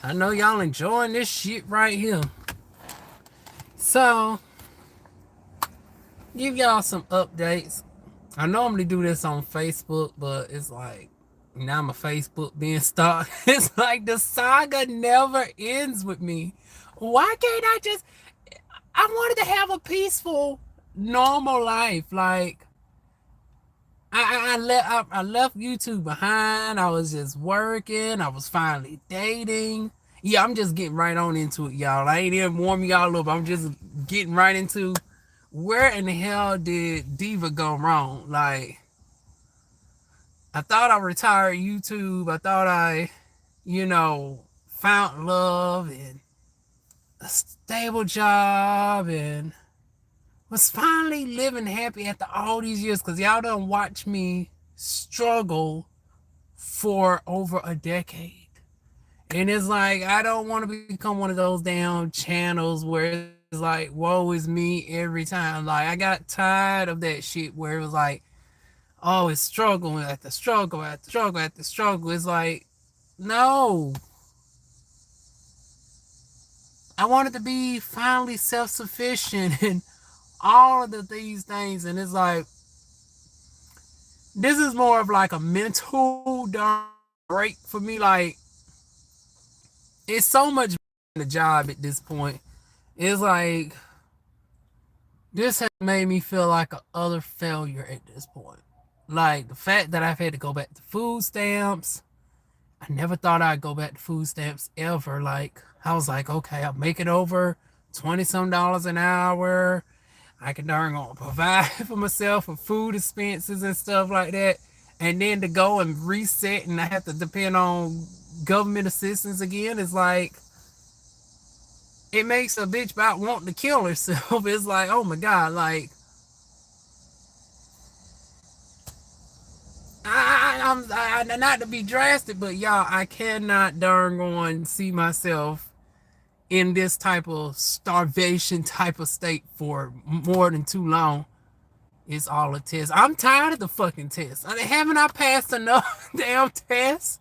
I know y'all enjoying this shit right here. So, give y'all some updates. I normally do this on Facebook, but it's like now my Facebook being stalked. It's like the saga never ends with me. Why can't I just? I wanted to have a peaceful, normal life. Like I left YouTube behind. I was just working. I was finally dating. Yeah, I'm just getting right on into it, y'all. I ain't even warming y'all up. I'm just getting right into where in the hell did Diva go wrong? Like, I thought I retired YouTube. I thought found love and a stable job and was finally living happy after all these years because y'all done watch me struggle for over a decade. And it's like, I don't want to become one of those damn channels where it's like, woe is me every time. Like, I got tired of that shit where it was like, oh, it's struggle after struggle after struggle after struggle. It's like, no. I wanted to be finally self sufficient and all of these things. And it's like, this is more of like a mental break for me. Like, it's so much the job at this point. It's like this has made me feel like a utter failure at this point. Like the fact that I've had to go back to food stamps. I never thought I'd go back to food stamps ever. Like I was like, okay, I'll make it over 20 some dollars an hour. I can darn gonna provide for myself for food expenses and stuff like that. And then to go and reset and I have to depend on government assistance again is like it makes a bitch about wanting to kill herself. It's like, oh my god, like I'm not to be drastic, but y'all, I cannot darn go and see myself in this type of starvation type of state for more than too long. It's all a test. I'm tired of the fucking test. Haven't I passed enough damn tests?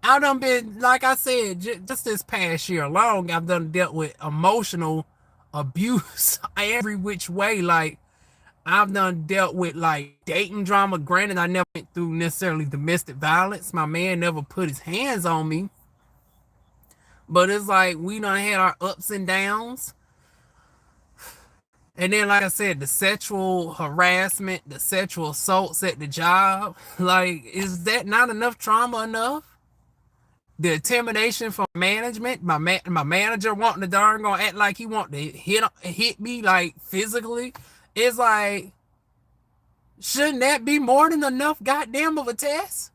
I done been, like I said, just this past year alone, I've done dealt with emotional abuse every which way. Like, I've done dealt with like dating drama. Granted, I never went through necessarily domestic violence. My man never put his hands on me. But it's like we done had our ups and downs. And then, like I said, the sexual harassment, the sexual assaults at the job. Like, is that not enough trauma enough? The intimidation from management, my manager wanting to darn gonna act like he want to hit me like physically. It's like, shouldn't that be more than enough goddamn of a test?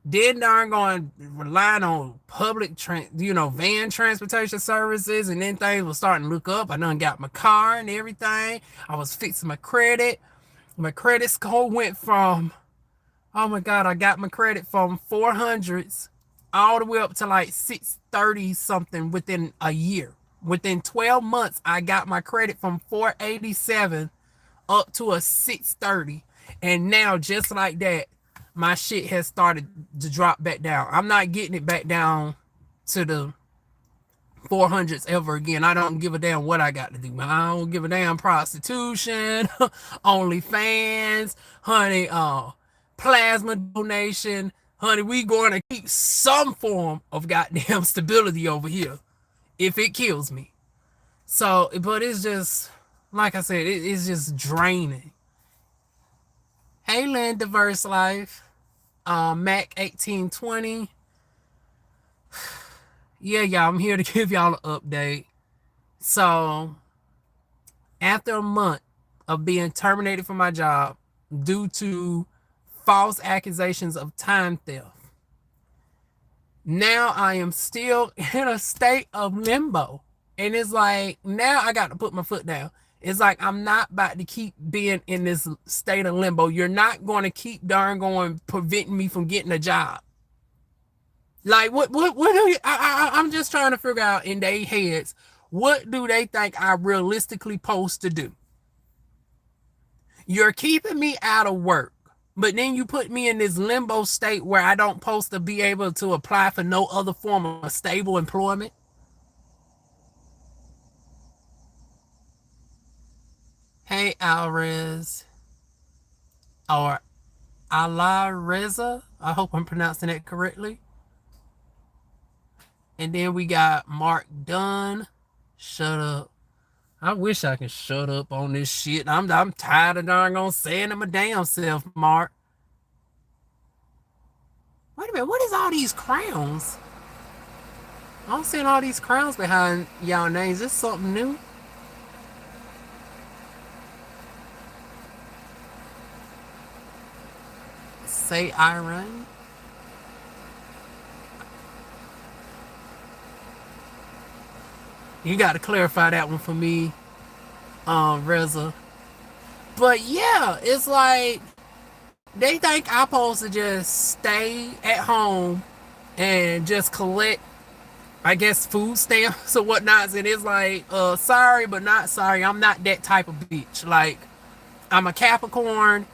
Then darn going relying on van transportation services, and then things were starting to look up. I done got my car and everything. I was fixing my credit. My credit score went from, oh my god, I got my credit from 400s all the way up to like 630 something within a year. Within 12 months, I got my credit from 487 up to a 630. And now, just like that, my shit has started to drop back down. I'm not getting it back down to the 400s ever again. I don't give a damn what I got to do. I don't give a damn prostitution, OnlyFans, honey, plasma donation. Honey, we going to keep some form of goddamn stability over here if it kills me. So, but it's just, like I said, it's just draining. Hey, Lynn, Diverse Life, Mac 1820. Yeah, y'all, I'm here to give y'all an update. So, after a month of being terminated from my job due to false accusations of time theft, now I am still in a state of limbo. And it's like, now I got to put my foot down. It's like, I'm not about to keep being in this state of limbo. You're not going to keep darn going preventing me from getting a job. Like, what do you, I'm just trying to figure out in their heads, what do they think I realistically supposed to do? You're keeping me out of work. But then you put me in this limbo state where I don't supposed to be able to apply for no other form of stable employment. Hey, Alrez, or Alareza. I hope I'm pronouncing that correctly. And then we got Mark Dunn. Shut up. I wish I could shut up on this shit. I'm tired of darn gonna saying it my damn self, Mark. Wait a minute, what is all these crowns? I'm seeing all these crowns behind y'all names. Is this something new? Say Iron. You got to clarify that one for me, Reza. But yeah, it's like they think I'm supposed to just stay at home and just collect, I guess, food stamps or whatnot. And it's like, sorry, but not sorry. I'm not that type of bitch. Like, I'm a Capricorn.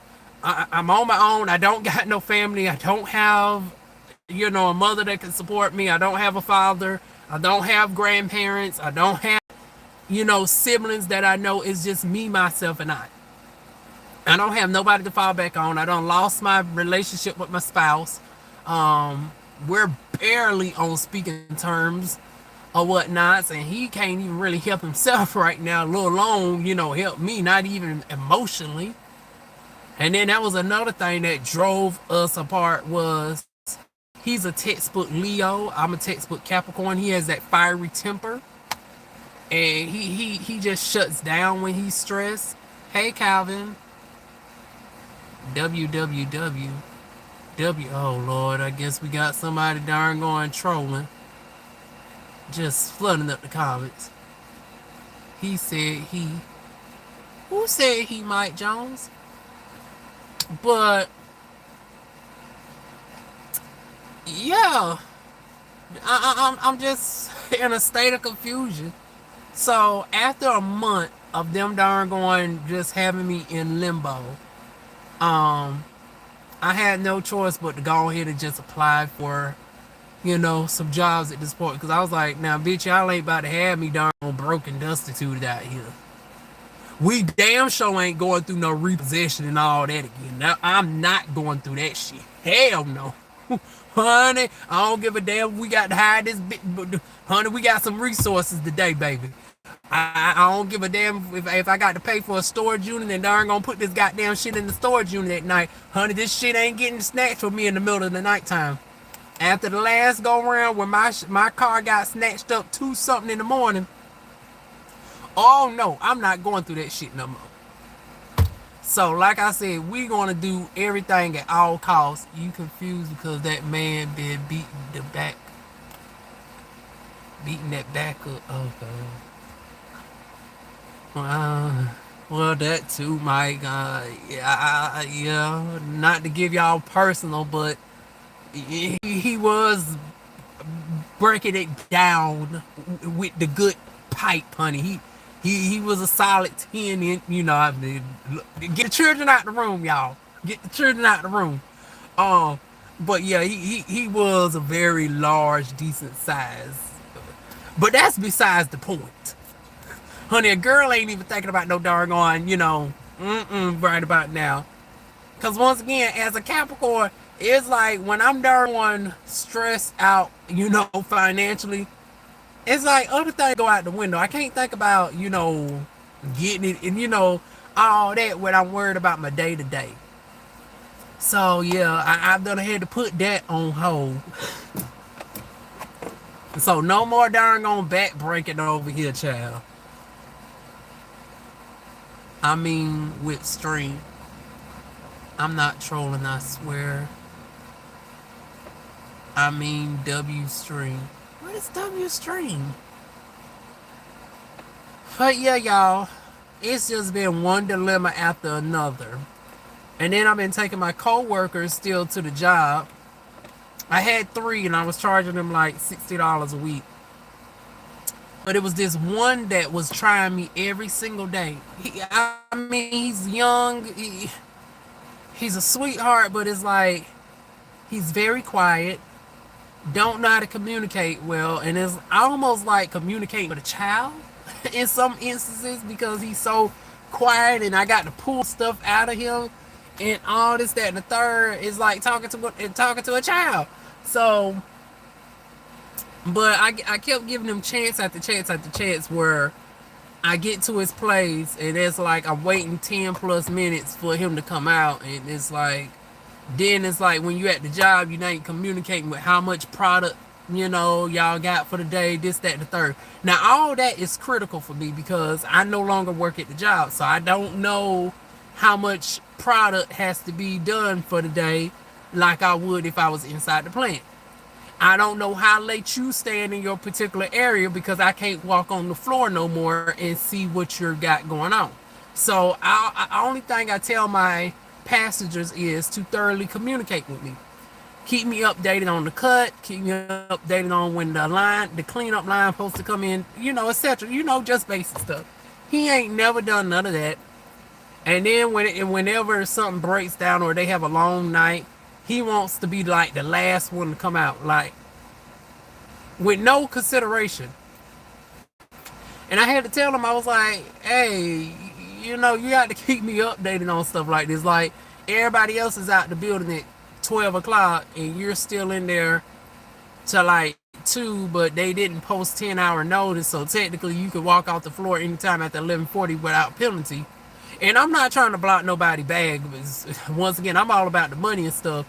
I'm on my own. I don't got no family. I don't have, a mother that can support me. I don't have a father. I don't have grandparents. I don't have, siblings that I know. It's just me, myself, and I. I don't have nobody to fall back on. I done lost my relationship with my spouse. We're barely on speaking terms or whatnots, and he can't even really help himself right now, let alone, help me, not even emotionally. And then that was another thing that drove us apart was he's a textbook Leo. I'm a textbook Capricorn. He has that fiery temper. And he just shuts down when he's stressed. Hey, Calvin. WWW. Oh, Lord. I guess we got somebody darn going trolling. Just flooding up the comments. He said he. Who said he, Mike Jones? But yeah, I'm just in a state of confusion. So after a month of them darn going just having me in limbo, I had no choice but to go ahead and just apply for, some jobs at this point, because I was like, now bitch, y'all ain't about to have me darn broke and destitute out here. We damn sure ain't going through no repossession and all that again. Now, I'm not going through that shit. Hell no. Honey, I don't give a damn. We got to hide this bit. Honey, we got some resources today, baby. I don't give a damn if I got to pay for a storage unit and darn gonna put this goddamn shit in the storage unit at night. Honey, this shit ain't getting snatched from me in the middle of the nighttime. After the last go around when my car got snatched up 2 something in the morning, oh no, I'm not going through that shit no more. So like I said, we gonna do everything at all costs. You confused because that man been beating that back up. Oh god. Well, that too, Mike. Yeah. Not to give y'all personal, but he was breaking it down with the good pipe, honey. He was a solid 10 in, I mean, get the children out the room, y'all. Get the children out the room. But yeah, he was a very large, decent size. But that's besides the point. Honey, a girl ain't even thinking about no doggone, right about now. Because once again, as a Capricorn, it's like when I'm darn stressed out, financially, it's like other things go out the window. I can't think about, getting it and, all that when I'm worried about my day to day. So, yeah, I've done had to put that on hold. So, no more darn on back breaking over here, child. I mean, with stream. I'm not trolling, I swear. I mean, W stream. What is W stream? But yeah, y'all, it's just been one dilemma after another. And then I've been taking my co-workers still to the job. I had 3 and I was charging them like $60 a week. But it was this one that was trying me every single day. He's young. he's a sweetheart, but it's like he's very quiet, don't know how to communicate well, and it's almost like communicating with a child in some instances because he's so quiet, and I got to pull stuff out of him, and all this, that, and the third is like talking to a child. So, but I kept giving him chance after chance after chance where I get to his place, and it's like I'm waiting 10 plus minutes for him to come out, and it's like, then it's like when you at the job, you ain't communicating with how much product, y'all got for the day, this, that, and the third. Now, all that is critical for me because I no longer work at the job, so I don't know how much product has to be done for the day like I would if I was inside the plant. I don't know how late you stand in your particular area because I can't walk on the floor no more and see what you got going on. So only thing I tell my passengers is to thoroughly communicate with me. Keep me updated on the cut. Keep me updated on when the cleanup line supposed to come in, etc. Just basic stuff. He ain't never done none of that. And then whenever something breaks down or they have a long night, he wants to be like the last one to come out, like with no consideration. And I had to tell him, I was like, hey, you got to keep me updated on stuff like this. Like, everybody else is out the building at 12 o'clock and you're still in there to like 2, but they didn't post 10-hour notice. So technically you could walk off the floor anytime after 11:40 without penalty. And I'm not trying to block nobody's bag. Once again, I'm all about the money and stuff.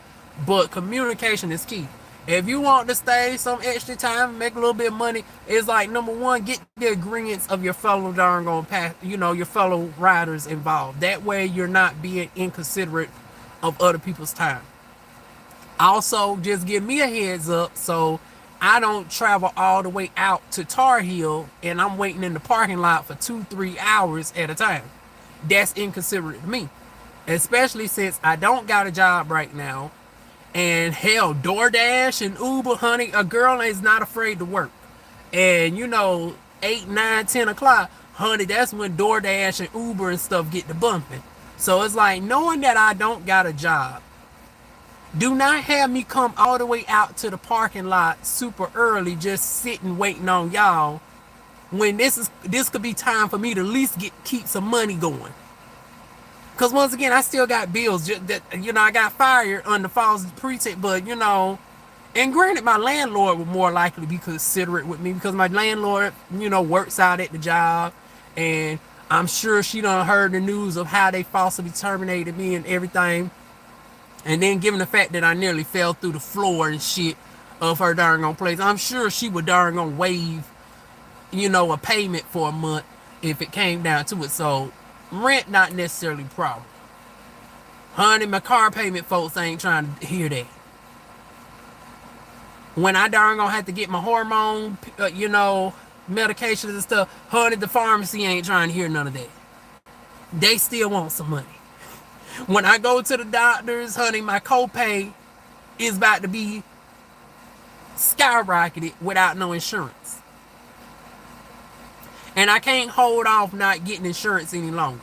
But communication is key. If you want to stay some extra time, make a little bit of money, it's like, number one, get the agreements of your fellow your fellow riders involved. That way you're not being inconsiderate of other people's time. Also, just give me a heads up so I don't travel all the way out to Tar Heel and I'm waiting in the parking lot for 2-3 hours at a time. That's inconsiderate to me. Especially since I don't got a job right now. And hell, DoorDash and Uber, honey, a girl is not afraid to work. And 8, 9, 10 o'clock, honey, that's when DoorDash and Uber and stuff get to bumping. So it's like, knowing that I don't got a job, do not have me come all the way out to the parking lot super early just sitting waiting on y'all when this could be time for me to at least keep some money going. Because once again, I still got bills. I got fired under false pretense, but and granted, my landlord would more likely be considerate with me because my landlord, works out at the job, and I'm sure she done heard the news of how they falsely terminated me and everything. And then given the fact that I nearly fell through the floor and shit of her darn on place, I'm sure she would darn on waive, a payment for a month if it came down to it. So rent not necessarily a problem. Honey, my car payment folks ain't trying to hear that. When I darn gonna have to get my hormone, medications and stuff, honey, the pharmacy ain't trying to hear none of that. They still want some money. When I go to the doctors, honey, my copay is about to be skyrocketed without no insurance. And I can't hold off not getting insurance any longer.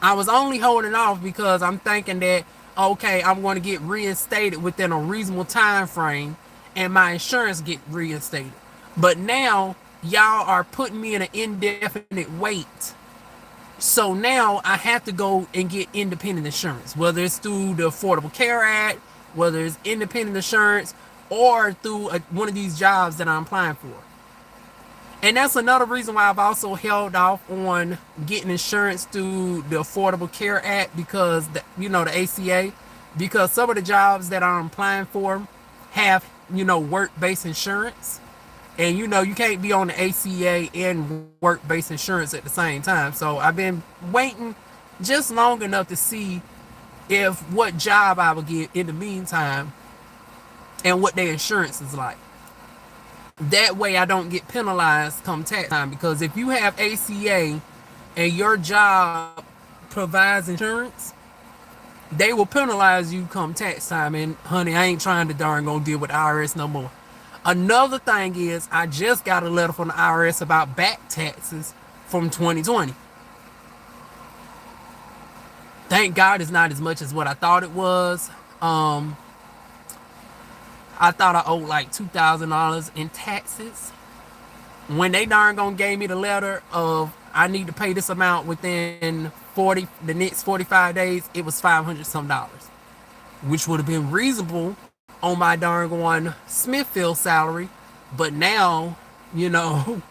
I was only holding off because I'm thinking that, okay, I'm going to get reinstated within a reasonable time frame and my insurance get reinstated. But now y'all are putting me in an indefinite wait. So now I have to go and get independent insurance, whether it's through the Affordable Care Act, whether it's independent insurance, or through one of these jobs that I'm applying for. And that's another reason why I've also held off on getting insurance through the Affordable Care Act because, the ACA, because some of the jobs that I'm applying for have, work-based insurance. And, you can't be on the ACA and work-based insurance at the same time. So I've been waiting just long enough to see what job I would get in the meantime and what their insurance is like. That way I don't get penalized come tax time, because if you have ACA and your job provides insurance, they will penalize you come tax time. And honey, I ain't trying to darn gonna deal with the IRS no more. Another thing is, I just got a letter from the IRS about back taxes from 2020. Thank God it's not as much as what I thought it was. Um, I thought I owed like $2,000 in taxes. When they darn gonna gave me the letter of I need to pay this amount within the next 45 days, it was 500 some dollars, which would have been reasonable on my darn going Smithfield salary. But now, you know,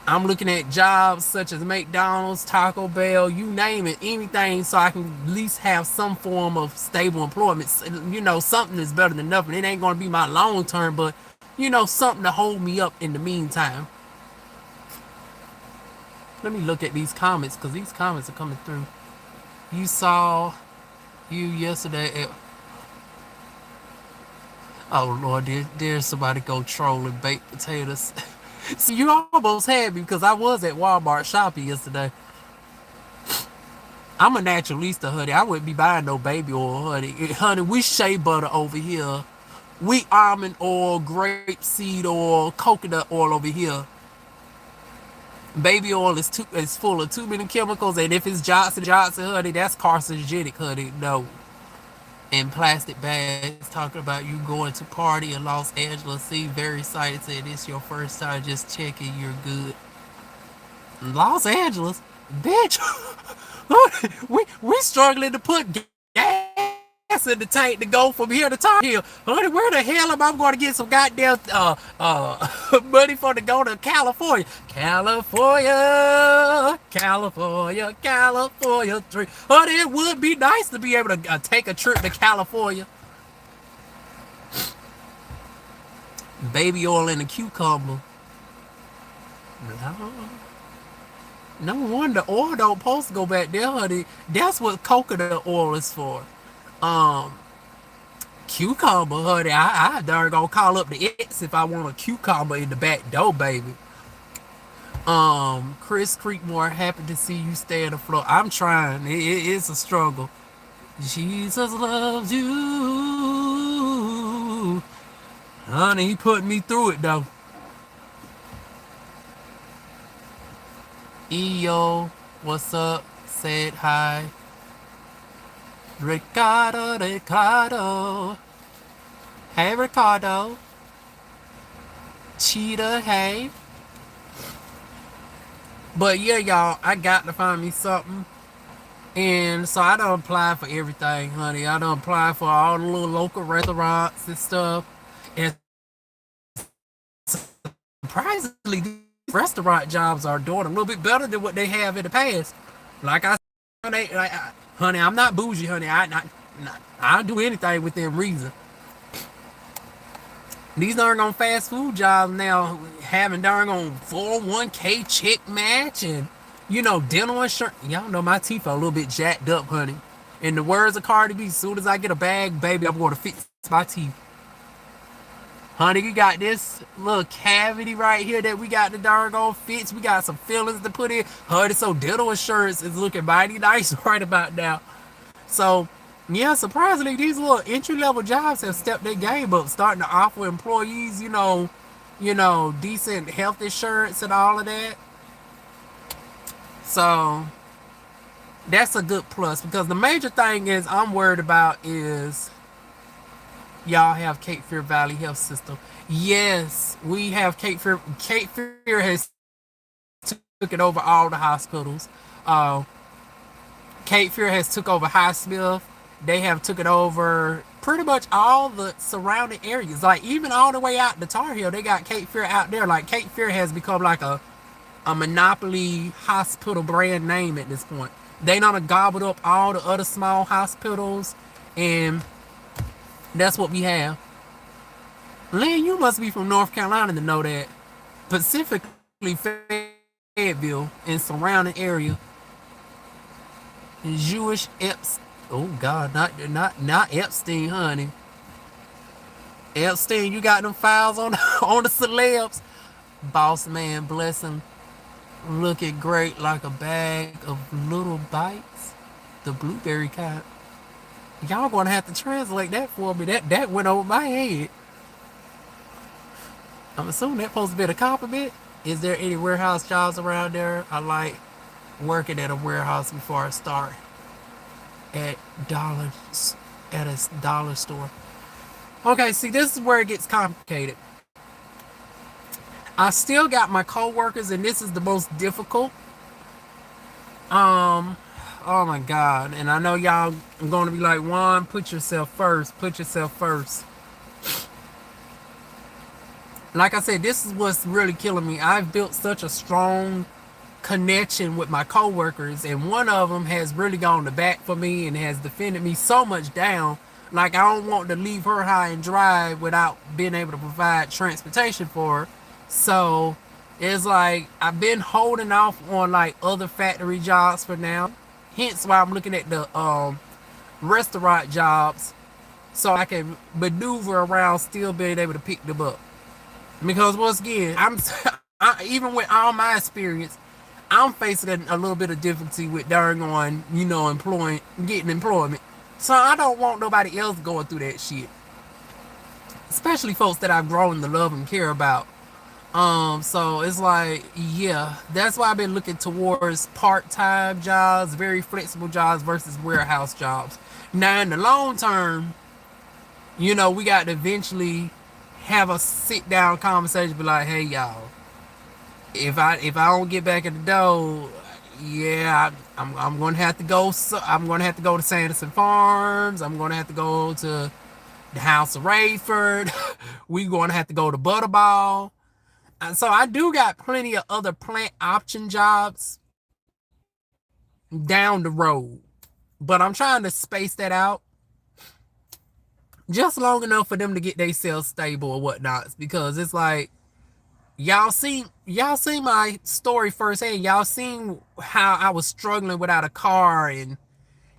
I'm looking at jobs such as McDonald's, Taco Bell, you name it, anything, so I can at least have some form of stable employment. You know, something is better than nothing. It ain't going to be my long term, but, you know, something to hold me up in the meantime. Let me look at these comments, because these comments are coming through. You saw you yesterday at... Oh, Lord, there's somebody go trolling baked potatoes. See, you almost had me because I was at Walmart shopping yesterday. I'm a naturalista, honey. I wouldn't be buying no baby oil, honey. Honey, we shea butter over here. We almond oil, grapeseed oil, coconut oil over here. Baby oil is full of too many chemicals, and if it's Johnson, honey, that's carcinogenic, honey. No. And plastic bags, talking about you going to party in Los Angeles. See, very excited, said it's your first time, just checking you're good. Los Angeles? Bitch, we struggling to put gas in the tank to go from here to Tar Heel. Honey, where the hell am I going to get some goddamn money for to go to California? California, California, California tree. Honey, it would be nice to be able to take a trip to California. Baby oil and a cucumber. No wonder oil don't supposed to go back there, honey. That's what coconut oil is for. Cucumber, honey. I darn gonna call up the ex if I want a cucumber in the back door, baby. Chris Creekmore, happy to see you stay on the floor. I'm trying. It's a struggle. Jesus loves you, honey. He put me through it though. EO, what's up? Said hi. Ricardo. Hey, Ricardo. Cheetah, hey. But yeah, y'all, I got to find me something. And so I done apply for everything, honey. I done apply for all the little local restaurants and stuff. And surprisingly, these restaurant jobs are doing a little bit better than what they have in the past. Like I said, honey, I'm not bougie, honey. I'll do anything within reason. These darn on fast food jobs now having darn on 401k check match and, you know, dental insurance. Y'all know my teeth are a little bit jacked up, honey. In the words of Cardi B, as soon as I get a bag, baby, I'm going to fix my teeth. Honey, you got this little cavity right here that we got the darn on fix. We got some fillings to put in. Honey, so dental insurance is looking mighty nice right about now. So, yeah, surprisingly, these little entry-level jobs have stepped their game up, starting to offer employees, you know, decent health insurance and all of that. So, that's a good plus, because the major thing is I'm worried about is y'all have Cape Fear Valley Health System. Yes, we have Cape Fear. Cape Fear has taken over all the hospitals. Cape Fear has took over Highsmith. They have took it over pretty much all the surrounding areas. Like even all the way out to Tar Heel, they got Cape Fear out there. Like Cape Fear has become like a monopoly hospital brand name at this point. They done gobbled up all the other small hospitals, and that's what we have. Lynn, you must be from North Carolina to know that. Specifically Fayetteville and surrounding area. Jewish Epstein. Oh God, not Epstein, honey. Epstein, you got them files on on the celebs. Boss man, bless him. Looking great like a bag of little bites. The blueberry kind. Y'all gonna have to translate that for me. That went over my head. I'm assuming that's supposed to be a compliment. Is there any warehouse jobs around there? I like working at a warehouse before I start. at dollars at a dollar store. Okay, see, this is where it gets complicated. I still got my coworkers, and this is the most difficult. Um, oh my God. And I know y'all are going to be like, Juan, put yourself first. Put yourself first. Like I said, this is what's really killing me. I've built such a strong connection with my coworkers, and one of them has really gone to bat for me and has defended me so much down. Like, I don't want to leave her high and dry without being able to provide transportation for her. So it's like I've been holding off on like other factory jobs for now. Hence why I'm looking at the restaurant jobs, so I can maneuver around still being able to pick them up. Because once again, even with all my experience, I'm facing a little bit of difficulty with darn on, getting employment. So I don't want nobody else going through that shit. Especially folks that I've grown to love and care about. So it's like, yeah, that's why I've been looking towards part-time jobs, very flexible jobs versus warehouse jobs. Now in the long term, we got to eventually have a sit-down conversation, be like, hey y'all, if I don't get back in the door, yeah, I'm gonna have to go. So I'm gonna have to go to Sanderson Farms. I'm gonna have to go to the House of Rayford. We gonna have to go to Butterball. And so I do got plenty of other plant option jobs down the road, but I'm trying to space that out just long enough for them to get themselves stable or whatnot. Because it's like, y'all seen my story firsthand. Y'all seen how I was struggling without a car, and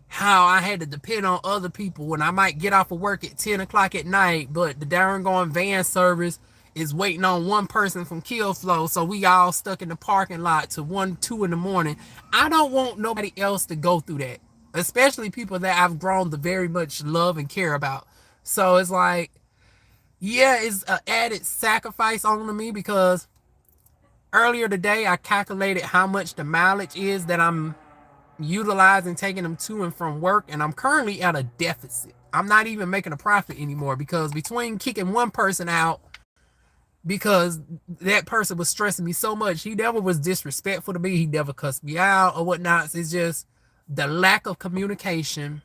how I had to depend on other people when I might get off of work at 10 o'clock at night, but the darn going van service is waiting on one person from Kill Flow, so we all stuck in the parking lot to 1, 2 in the morning. I don't want nobody else to go through that, especially people that I've grown to very much love and care about. So it's like, yeah, it's an added sacrifice on me, because earlier today I calculated how much the mileage is that I'm utilizing taking them to and from work, and I'm currently at a deficit. I'm not even making a profit anymore, because between kicking one person out because that person was stressing me so much, he never was disrespectful to me, he never cussed me out or whatnot. It's just the lack of communication,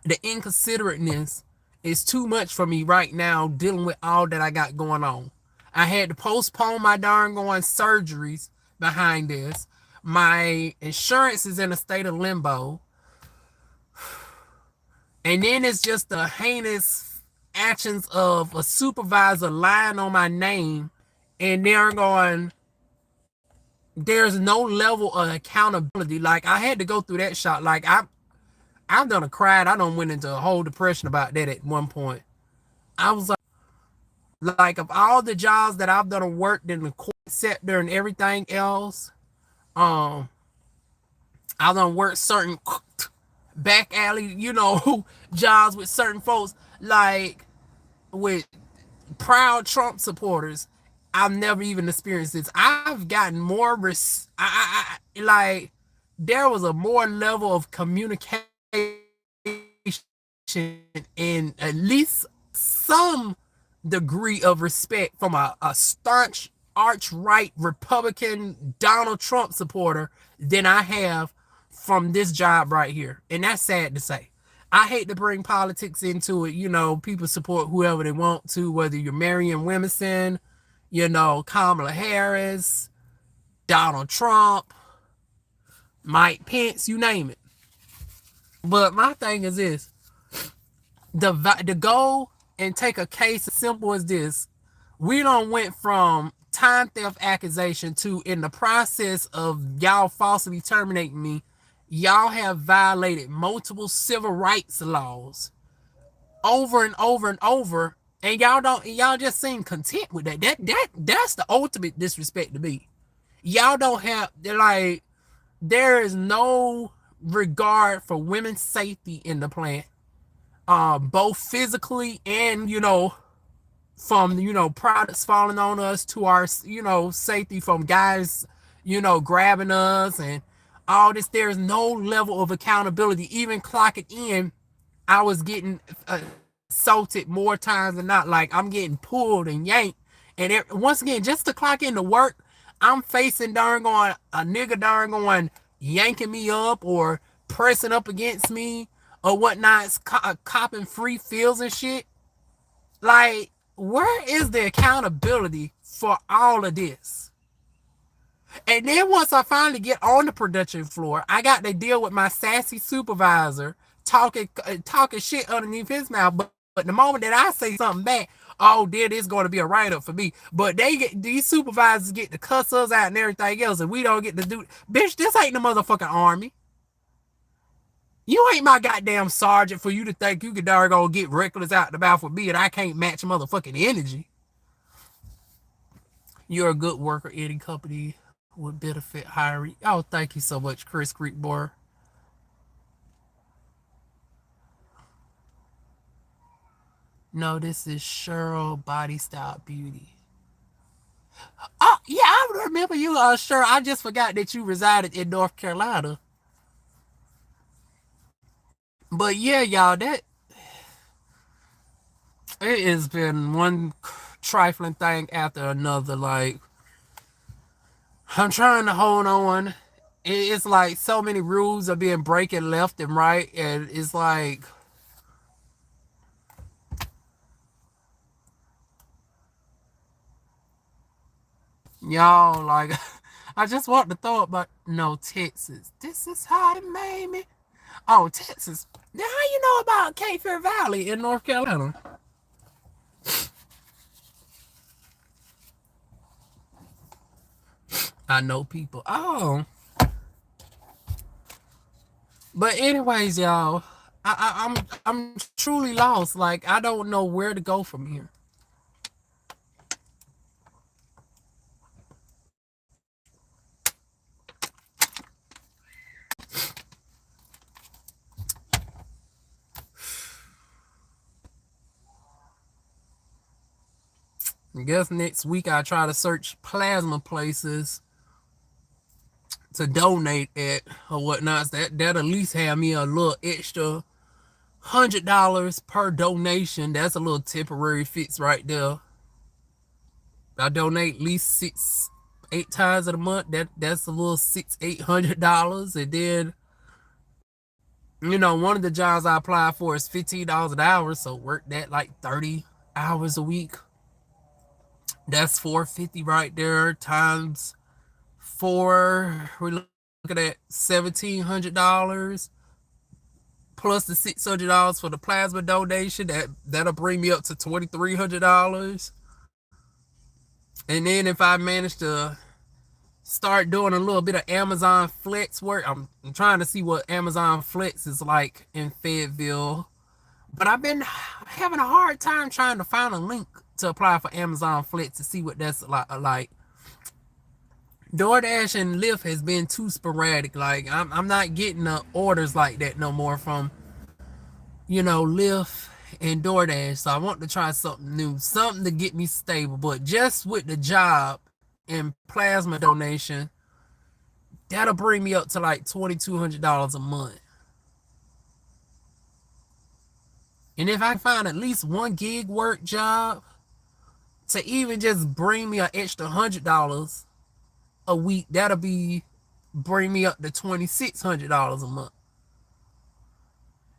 the inconsiderateness is too much for me right now, dealing with all that I got going on. I had to postpone my darn going surgeries behind this. My insurance is in a state of limbo. And then it's just the heinous actions of a supervisor lying on my name, and they're going, there's no level of accountability. Like, I had to go through that shot. Like, I've done a cried. I done went into a whole depression about that at one point. I was like, of all the jobs that I've done worked in the court sector and everything else, I done worked certain back alley, jobs with certain folks, like with proud Trump supporters. I've never even experienced this. I've gotten more like, there was a more level of communication and at least some degree of respect from a staunch arch-right Republican Donald Trump supporter than I have from this job right here. And that's sad to say. I hate to bring politics into it. People support whoever they want to, whether you're Marianne Williamson, Kamala Harris, Donald Trump, Mike Pence, you name it. But my thing is this: to go and take a case as simple as this, we done went from time theft accusation to, in the process of y'all falsely terminating me, y'all have violated multiple civil rights laws over and over and over, and y'all just seem content with that. That's the ultimate disrespect to me. Y'all don't have, like, there is no regard for women's safety in the plant, both physically and from products falling on us to our safety from guys grabbing us and all this. There's no level of accountability. Even clocking in, I was getting assaulted more times than not. Like I'm getting pulled and yanked. And once again, just to clock into work, I'm facing darn going a nigga darn going yanking me up or pressing up against me or whatnot, copping free feels and shit. Like, where is the accountability for all of this? And then once I finally get on the production floor, I got to deal with my sassy supervisor talking shit underneath his mouth. But the moment that I say something back, oh, then it's going to be a write up for me. But these supervisors get to cuss us out and everything else, and we don't get to do. Bitch, this ain't the motherfucking army. You ain't my goddamn sergeant for you to think you can darn get reckless out the mouth with me and I can't match motherfucking energy. You're a good worker. Any company would benefit hiring. Oh, thank you so much, Chris Creekboy. No, this is Cheryl Body Style Beauty. Oh, yeah, I remember you, Cheryl. I just forgot that you resided in North Carolina. But yeah, y'all, that it has been one trifling thing after another. Like, I'm trying to hold on. It's like so many rules are being breaking left and right, and it's like y'all like I just want to throw it, but no, Texas. This is how it made me. Oh, Texas. Now how you know about Cape Fear Valley in North Carolina? I know people. Oh. But anyways, y'all, I'm truly lost. Like I don't know where to go from here. I guess next week I try to search plasma places to donate at or whatnot. So that at least have me a little extra $100 per donation. That's a little temporary fix right there. I donate at least 6-8 times of the month. That's a little $600-800, and then one of the jobs I applied for is $15 an hour, so work that like 30 hours a week. That's $450 right there times 4. We're looking at $1,700 plus the $600 for the plasma donation. That'll bring me up to $2,300. And then if I manage to start doing a little bit of Amazon Flex work, I'm trying to see what Amazon Flex is like in Fayetteville. But I've been having a hard time trying to find a link to apply for Amazon Flex to see what that's like. DoorDash and Lyft has been too sporadic. Like I'm not getting the orders like that no more from Lyft and DoorDash. So I want to try something new, something to get me stable. But just with the job and plasma donation, that'll bring me up to like $2,200 a month. And if I find at least one gig work job to even just bring me an extra $100 a week, that'll bring me up to $2,600 a month.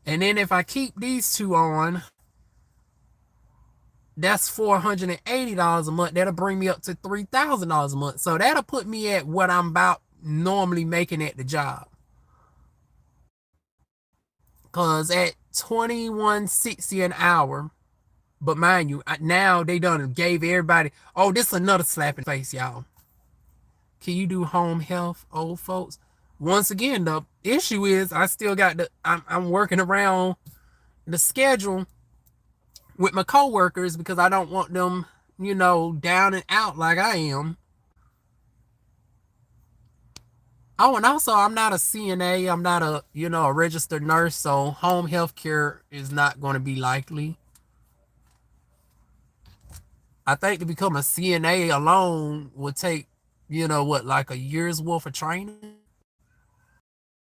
And then if I keep these two on, that's $480 a month. That'll bring me up to $3,000 a month. So that'll put me at what I'm about normally making at the job. Cause at $21.60 an hour, but mind you, now they done gave everybody. Oh, this is another slap in the face, y'all. Can you do home health, old folks? Once again, the issue is I still got I'm working around the schedule with my coworkers because I don't want them, down and out like I am. Oh, and also I'm not a CNA. I'm not a registered nurse, so home health care is not going to be likely. I think to become a CNA alone would take, like a year's worth of training.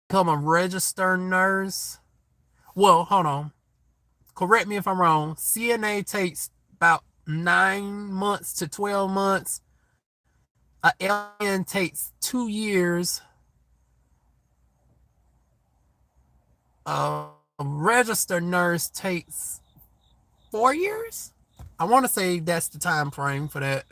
become a registered nurse. Well, hold on. Correct me if I'm wrong. CNA takes about 9 months to 12 months. A LPN takes 2 years. A registered nurse takes 4 years. I want to say that's the time frame for that.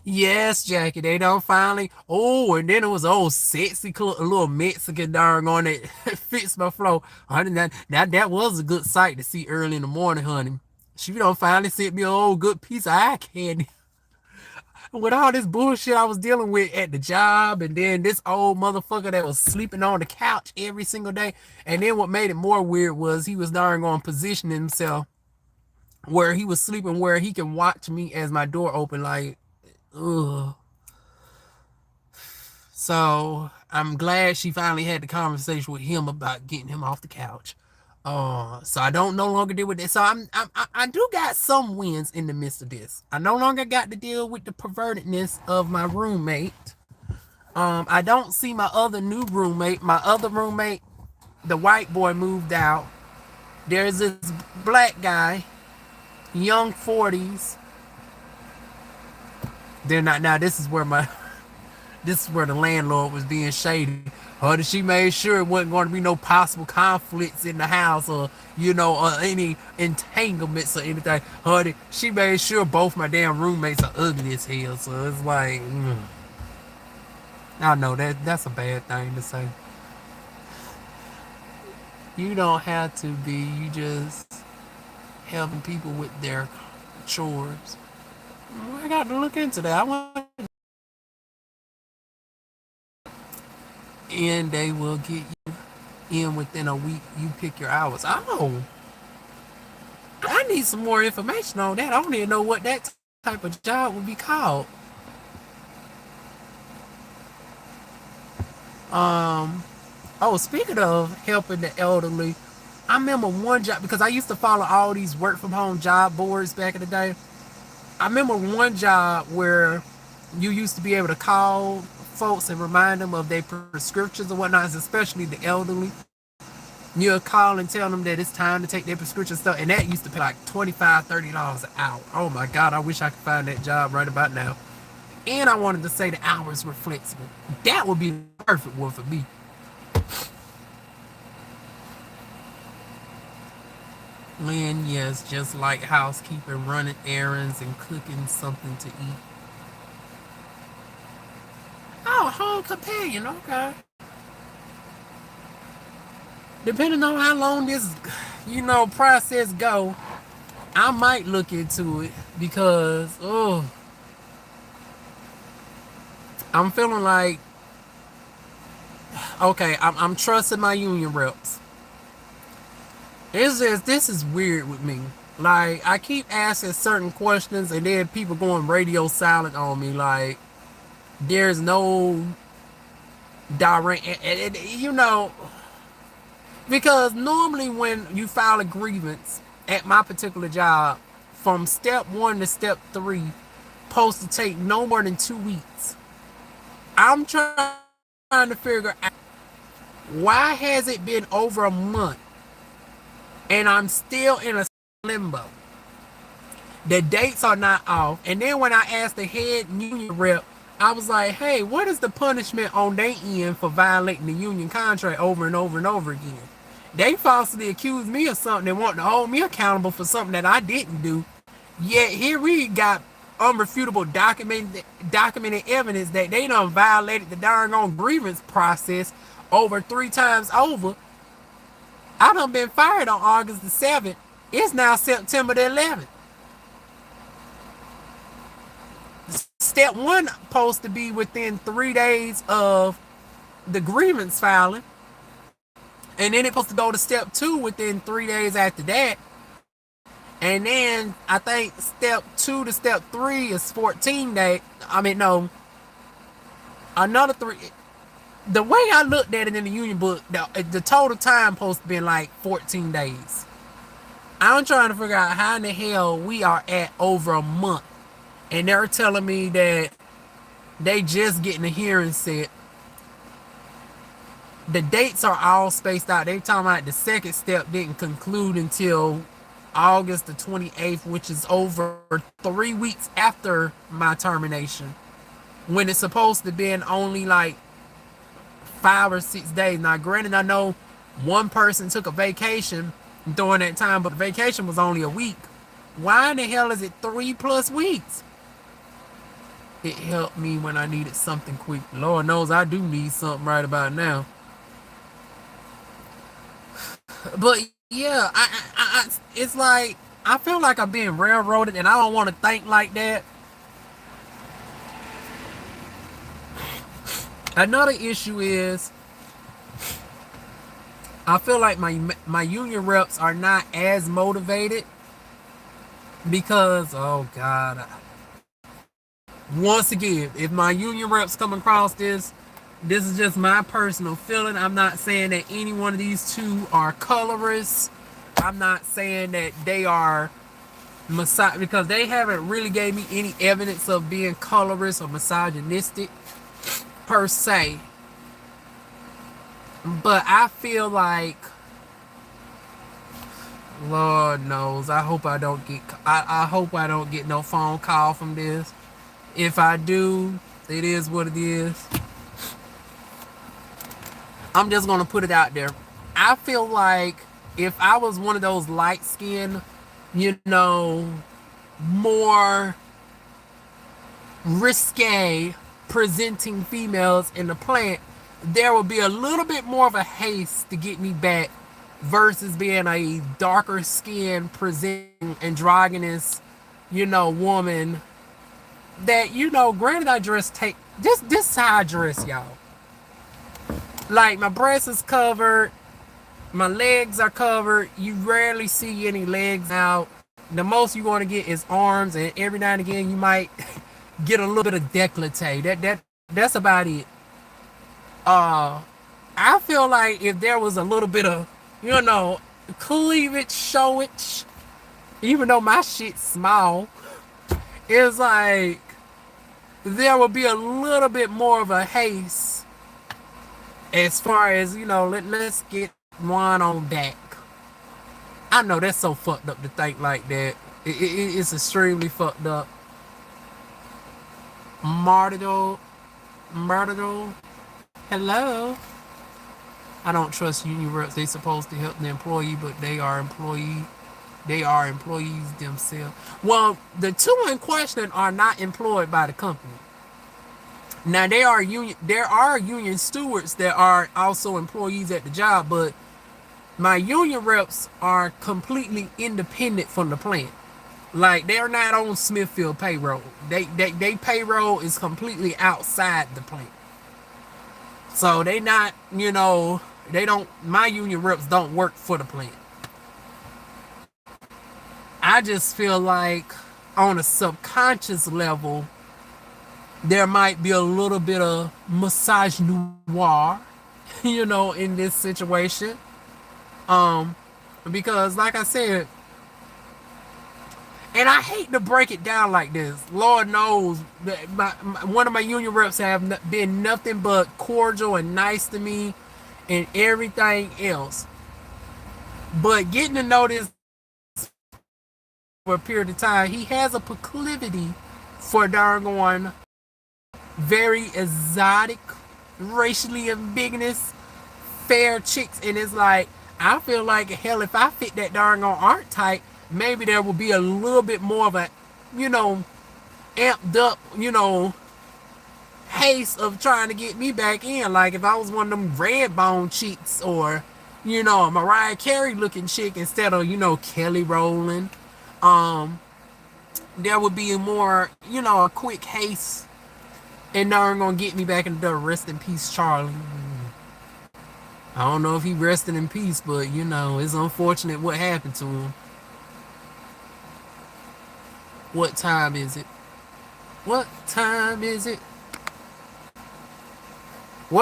Yes, Jackie. They don't finally. Oh, and then it was old sexy little Mexican darn on it fits my flow. Honey, that was a good sight to see early in the morning, honey. She don't finally sent me a old good piece of eye candy. With all this bullshit I was dealing with at the job, and then this old motherfucker that was sleeping on the couch every single day. And then what made it more weird was he was darn going positioning himself where he was sleeping where he can watch me as my door open, like, ugh. So I'm glad she finally had the conversation with him about getting him off the couch. So I don't no longer deal with this. So I do got some wins in the midst of this. I no longer got to deal with the pervertedness of my roommate. I don't see my other new roommate. My other roommate, the white boy, moved out. There's this black guy, young 40s. They're not now. This is where the landlord was being shady. She made sure it wasn't going to be no possible conflicts in the house, or or any entanglements or anything. She made sure both my damn roommates are ugly as hell. So it's like, I know that's a bad thing to say. You don't have to be. You just helping people with their chores. I got to look into that. I want, and they will get you in within a week. You pick your hours. Oh, I need some more information on that. I don't even know what that type of job would be called. Oh, speaking of helping the elderly, I remember one job because I used to follow all these work from home job boards back in the day. I remember one job where you used to be able to call folks and remind them of their prescriptions and whatnot, especially the elderly. You'll call and tell them that it's time to take their prescription stuff, and that used to pay like $25, $30 an hour. Oh my God, I wish I could find that job right about now. And I wanted to say the hours were flexible. That would be the perfect one for me. Lynn, yes, just like housekeeping, running errands, and cooking something to eat. Oh, home companion, okay. Depending on how long this, process go, I might look into it because, I'm feeling like, okay, I'm trusting my union reps. This is weird with me. Like, I keep asking certain questions and then people going radio silent on me. Like, there's no direct, because normally when you file a grievance at my particular job, from step 1 to step 3, supposed to take no more than 2 weeks. I'm trying to figure out why has it been over a month and I'm still in a limbo. The dates are not off. And then when I asked the head union rep, I was like, hey, what is the punishment on their end for violating the union contract over and over and over again? They falsely accused me of something and want to hold me accountable for something that I didn't do. Yet here we got unrefutable documented evidence that they done violated the darn on grievance process over 3 times over. I done been fired on August the 7th. It's now September the 11th. Step 1 supposed to be within 3 days of the grievance filing. And then it's supposed to go to step 2 within 3 days after that. And then I think step 2 to step 3 is 14 days. I mean, no. Another 3. The way I looked at it in the union book, the total time supposed to be like 14 days. I'm trying to figure out how in the hell we are at over a month, and they're telling me that they just getting a hearing set. The dates are all spaced out. They talking about the second step didn't conclude until August the 28th, which is over 3 weeks after my termination, when it's supposed to be in only like 5 or 6 days. Now, granted, I know one person took a vacation during that time, but the vacation was only a week. Why in the hell is it 3+ weeks? It helped me when I needed something quick. Lord knows I do need something right about now. But yeah, it's like I feel like I'm being railroaded, and I don't want to think like that. Another issue is I feel like my union reps are not as motivated because, oh God, once again, if my union reps come across this is just my personal feeling. I'm not saying that any one of these two are colorists. I'm not saying that they are because they haven't really gave me any evidence of being colorist or misogynistic per se. But I feel like, Lord knows, I hope I don't get no phone call from this. If I do, it is what it is. I'm just gonna put it out there. I feel like if I was one of those light-skinned, more risque presenting females in the plant, there would be a little bit more of a haste to get me back versus being a darker skinned presenting androgynous, woman that, granted I dress this is how I dress, y'all. Like, my breast is covered, my legs are covered. You rarely see any legs out. The most you're going to get is arms, and every now and again you might get a little bit of décolleté. That's about it. I feel like if there was a little bit of, cleavage, showage, even though my shit's small, it's like there will be a little bit more of a haste as far as, let's get one on back. I know that's so fucked up to think like that. It's extremely fucked up. Martyrdom. Hello. I don't trust union reps. They supposed to help the employee, but they are employees themselves. Well, the two in question are not employed by the company. Now there are union stewards that are also employees at the job, but my union reps are completely independent from the plant. Like, they're not on Smithfield payroll. They payroll is completely outside the plant. So they not, my union reps don't work for the plant. I just feel like on a subconscious level, there might be a little bit of misogynoir, in this situation. Because like I said, and I hate to break it down like this. Lord knows that one of my union reps have been nothing but cordial and nice to me and everything else. But getting to know this for a period of time, he has a proclivity for darn very exotic, racially ambiguous, fair chicks. And it's like, I feel like, hell, if I fit that darn archetype, maybe there will be a little bit more of a, amped up, haste of trying to get me back in. Like, if I was one of them red bone chicks, or, a Mariah Carey looking chick instead of, Kelly Rowland, there would be a more, a quick haste, and they're gonna get me back in the rest in peace, Charlie. I don't know if he rested in peace, but, it's unfortunate what happened to him. What time is it? Well,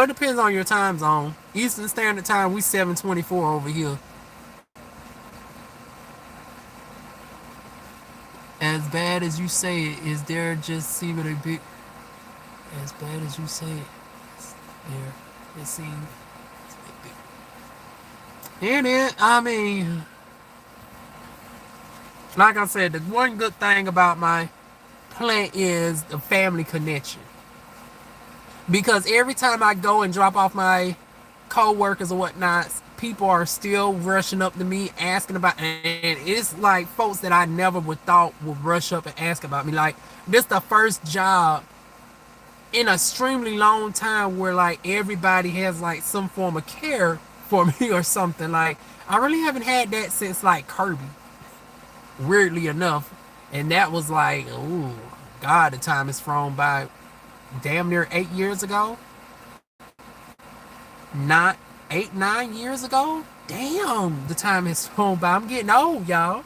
it depends on your time zone. Eastern Standard Time, we 7:24 over here. as bad as you say it, is there just seeming a big, as bad as you say it, there, it seems a big. And it, I mean, like I said, the one good thing about my plant is the family connection. Because every time I go and drop off my co-workers or whatnot, people are still rushing up to me asking about, and it's like folks that I never would thought would rush up and ask about me. Like, this the first job in an extremely long time where like everybody has like some form of care for me or something. Like, I really haven't had that since like Kirby, weirdly enough. And that was like, oh God, the time has flown by. Damn near 8 years ago. Not 8, 9 years ago. Damn, the time has flown by. I'm getting old, y'all.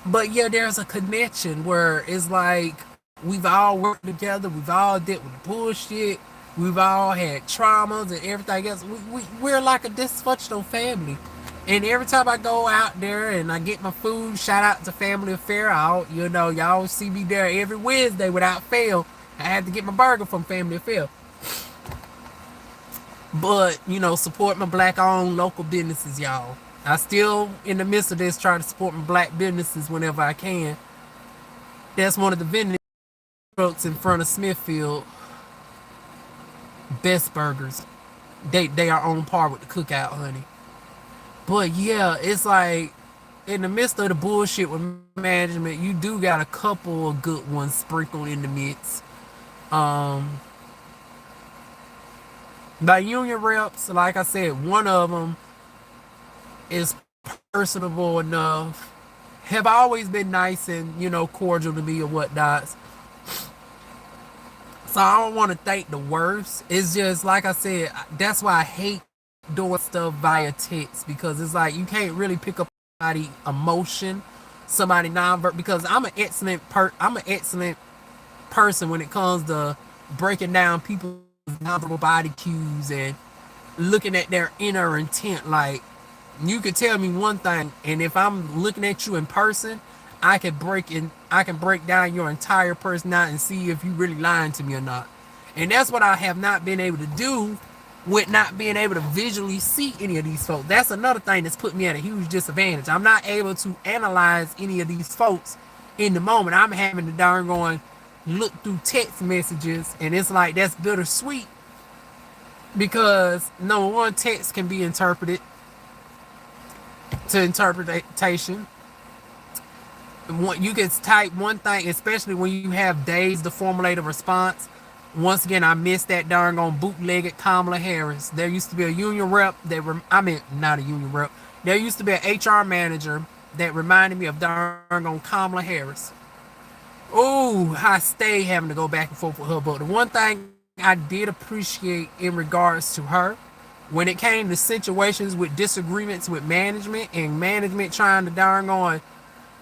But yeah, there's a connection where it's like we've all worked together. We've all dealt with bullshit. We've all had traumas and everything else. We're like a dysfunctional family. And every time I go out there and I get my food, shout out to Family Affair. Y'all see me there every Wednesday without fail. I had to get my burger from Family Affair. But, support my black-owned local businesses, y'all. I still, in the midst of this, try to support my black businesses whenever I can. That's one of the vending trucks in front of Smithfield. Best burgers. They are on par with the Cookout, honey. But yeah, it's like in the midst of the bullshit with management, you do got a couple of good ones sprinkled in the midst. My union reps, like I said, one of them is personable enough, have always been nice and cordial to me or whatnot. So I don't want to think the worst. It's just like I said, that's why I hate doing stuff via text, because it's like you can't really pick up somebody emotion, somebody nonverbal, because I'm an excellent person when it comes to breaking down people's nonverbal body cues and looking at their inner intent. Like, you could tell me one thing, and if I'm looking at you in person, I can break down your entire personality and see if you really lying to me or not. And that's what I have not been able to do with not being able to visually see any of these folks. That's another thing that's put me at a huge disadvantage. I'm not able to analyze any of these folks in the moment. I'm having to darn going look through text messages, and it's like that's bittersweet, because number one, text can be interpreted to interpretation. You can type one thing, especially when you have days to formulate a response. Once again, I missed that darn on bootlegged Kamala Harris. There used to be a union rep not a union rep. There used to be an HR manager that reminded me of darn on Kamala Harris. Oh, I stay having to go back and forth with her. But the one thing I did appreciate in regards to her, when it came to situations with disagreements with management and management trying to darn on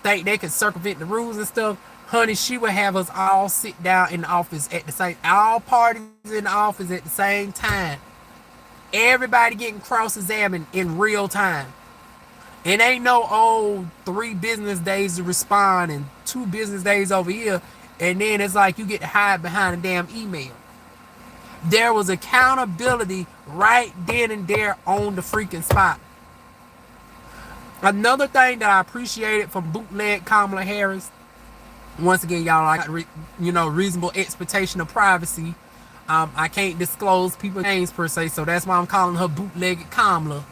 think they could circumvent the rules and stuff, honey, she would have us all sit down in the office all parties in the office at the same time. Everybody getting cross-examined in real time. It ain't no 3 business days to respond and 2 business days over here, and then it's like you get to hide behind a damn email. There was accountability right then and there on the freaking spot. Another thing that I appreciated from bootleg Kamala Harris, once again, y'all, like reasonable expectation of privacy. I can't disclose people's names per se, so that's why I'm calling her bootlegged Kamala.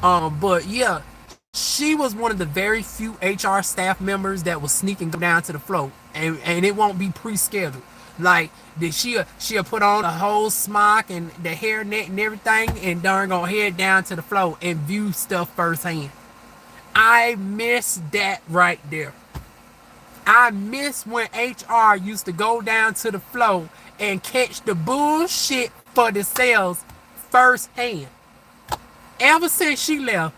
But yeah, she was one of the very few HR staff members that was sneaking down to the floor, and it won't be pre-scheduled. Like, she'll put on the whole smock and the hairnet and everything, and darn gonna head down to the floor and view stuff firsthand. I miss that right there. I miss when HR used to go down to the floor and catch the bullshit for themselves firsthand. Ever since she left,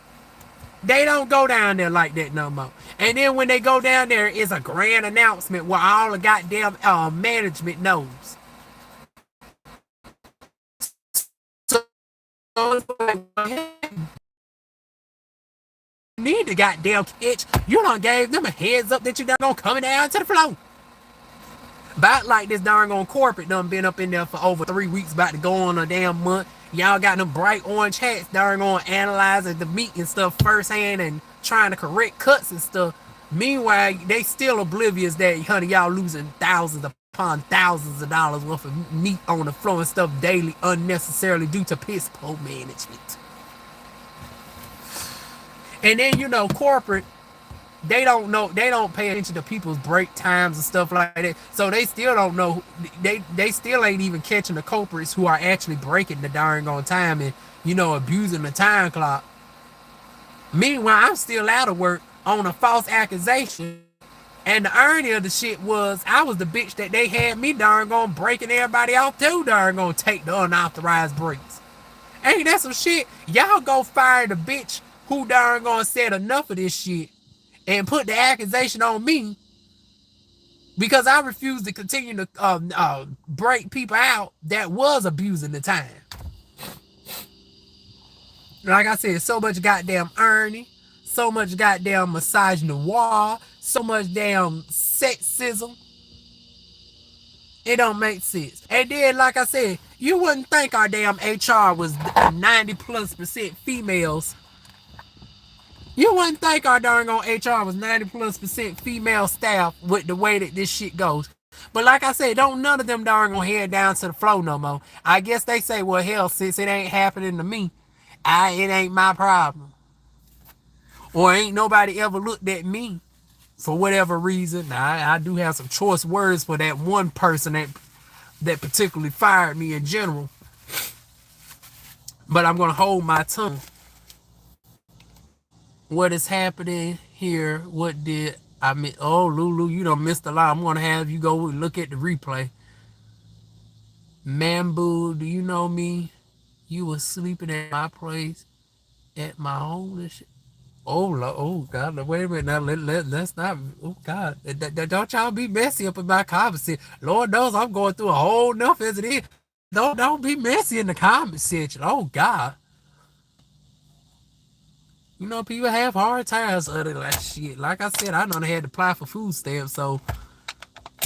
they don't go down there like that no more. And then when they go down there, it's a grand announcement where all the goddamn management knows. So it's like, hey, need the goddamn catch. You done gave them a heads up that you done gonna coming down to the floor. About like this darn on corporate done been up in there for over 3 weeks, about to go on a damn month. Y'all got them bright orange hats darn on analyzing the meat and stuff firsthand and trying to correct cuts and stuff. Meanwhile, they still oblivious that, honey, y'all losing thousands upon thousands of dollars worth of meat on the floor and stuff daily unnecessarily due to piss poor management. And then, you know, corporate, they don't pay attention to people's break times and stuff like that. So they still don't know, they still ain't even catching the culprits who are actually breaking the darn on time and, you know, abusing the time clock. Meanwhile, I'm still out of work on a false accusation. And the irony of the shit was I was the bitch that they had me darn on breaking everybody off too darn gonna take the unauthorized breaks. Ain't that some shit? Y'all go fire the bitch who darn gonna said enough of this shit and put the accusation on me because I refused to continue to break people out that was abusing the time. Like I said, so much goddamn irony, so much goddamn misogynoir, so much damn sexism. It don't make sense. And then, like I said, you wouldn't think our damn HR was 90+% females. You wouldn't think our darn on HR was 90+% female staff with the way that this shit goes. But like I said, don't none of them darn gonna head down to the floor no more. I guess they say, well, hell, since it ain't happening to me, it ain't my problem. Or ain't nobody ever looked at me for whatever reason. I do have some choice words for that one person that particularly fired me in general. But I'm gonna hold my tongue. What is happening here? What did I mean? Oh, Lulu, you done missed a lot. I'm gonna have you go look at the replay. Mambu, do you know me? You was sleeping at my place, at my home and shit. Oh God, wait a minute now. Let's not. Oh God, don't y'all be messy up in my comments. Lord knows I'm going through a whole enough as it is. Don't be messy in the comment section. Oh God. You know, people have hard times under that shit. Like I said, I done had to apply for food stamps, so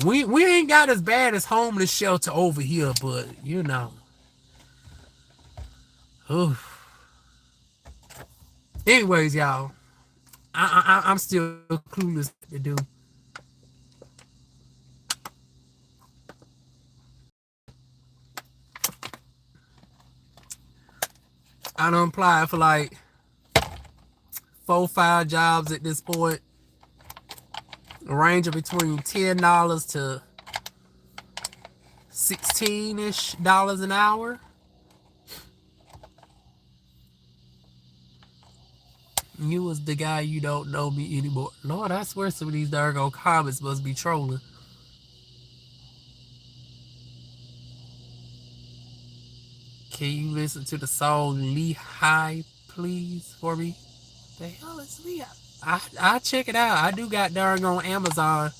we ain't got as bad as homeless shelter over here, but you know. Oof. Anyways, y'all, I'm still clueless what to do. I done applied for like 4-5 jobs at this point, ranging between $10 to $16-ish an hour. You was the guy, you don't know me anymore. Lord, I swear some of these doggone comments must be trolling. Can you listen to the song Lehigh, please, for me? The hell is Lehigh? I check it out. I do got darn on Amazon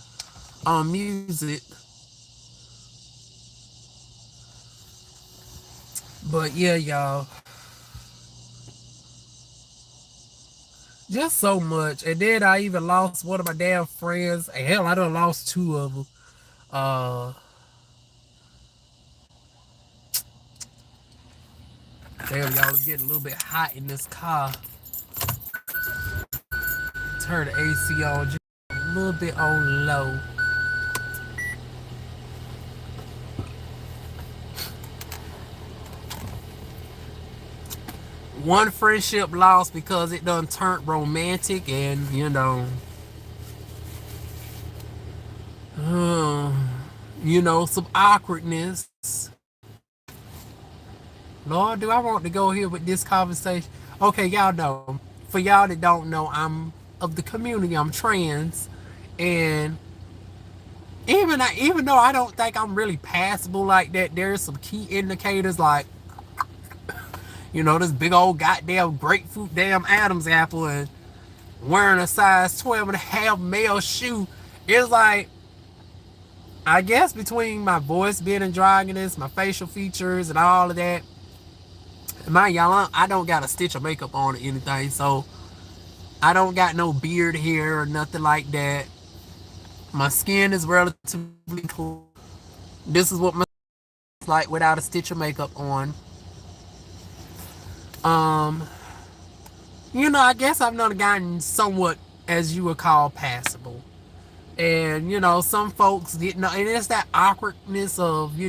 on music. But yeah, y'all. Just so much. And then I even lost one of my damn friends. Hell, I done lost 2 of them. Damn, y'all, it's getting a little bit hot in this car. Turn the AC on just a little bit on low. One friendship lost because it done turned romantic and, you know, some awkwardness. Lord, do I want to go here with this conversation? Okay, y'all know. For y'all that don't know, I'm of the community. I'm trans. And even though I don't think I'm really passable like that, there's some key indicators like, this big old goddamn grapefruit damn Adam's apple and wearing a size 12.5 male shoe. It's like, I guess between my voice being androgynous, my facial features and all of that, mind y'all, I don't got a stitch of makeup on or anything, so I don't got no beard hair or nothing like that. My skin is relatively clean. This is what my skin is like without a stitch of makeup on. Um, I guess I've not gotten somewhat, as you would call, passable. And, some folks didn't know. And it's that awkwardness of,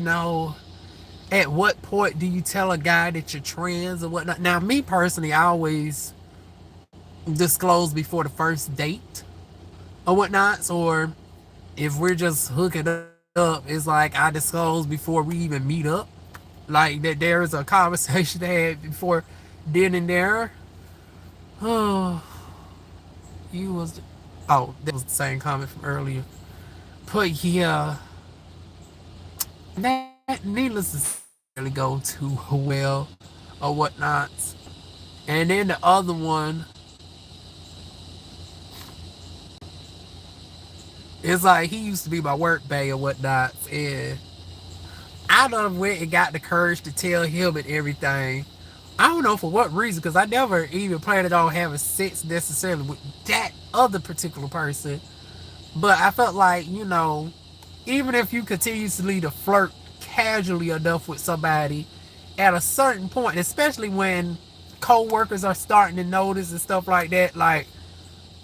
at what point do you tell a guy that you're trans or whatnot? Now, me personally, I always disclose before the first date or whatnot. Or if we're just hooking up, it's like I disclose before we even meet up. Like that there is a conversation they had before then and there. Oh, you was. Oh, that was the same comment from earlier. But yeah, that needless to say, really go too well or whatnot. And then the other one, it's like he used to be my work bae or whatnot. And I done went and got the courage to tell him and everything. I don't know for what reason, because I never even planned on having sex necessarily with that other particular person. But I felt like, even if you continuously to flirt casually enough with somebody, at a certain point, especially when co-workers are starting to notice and stuff like that, like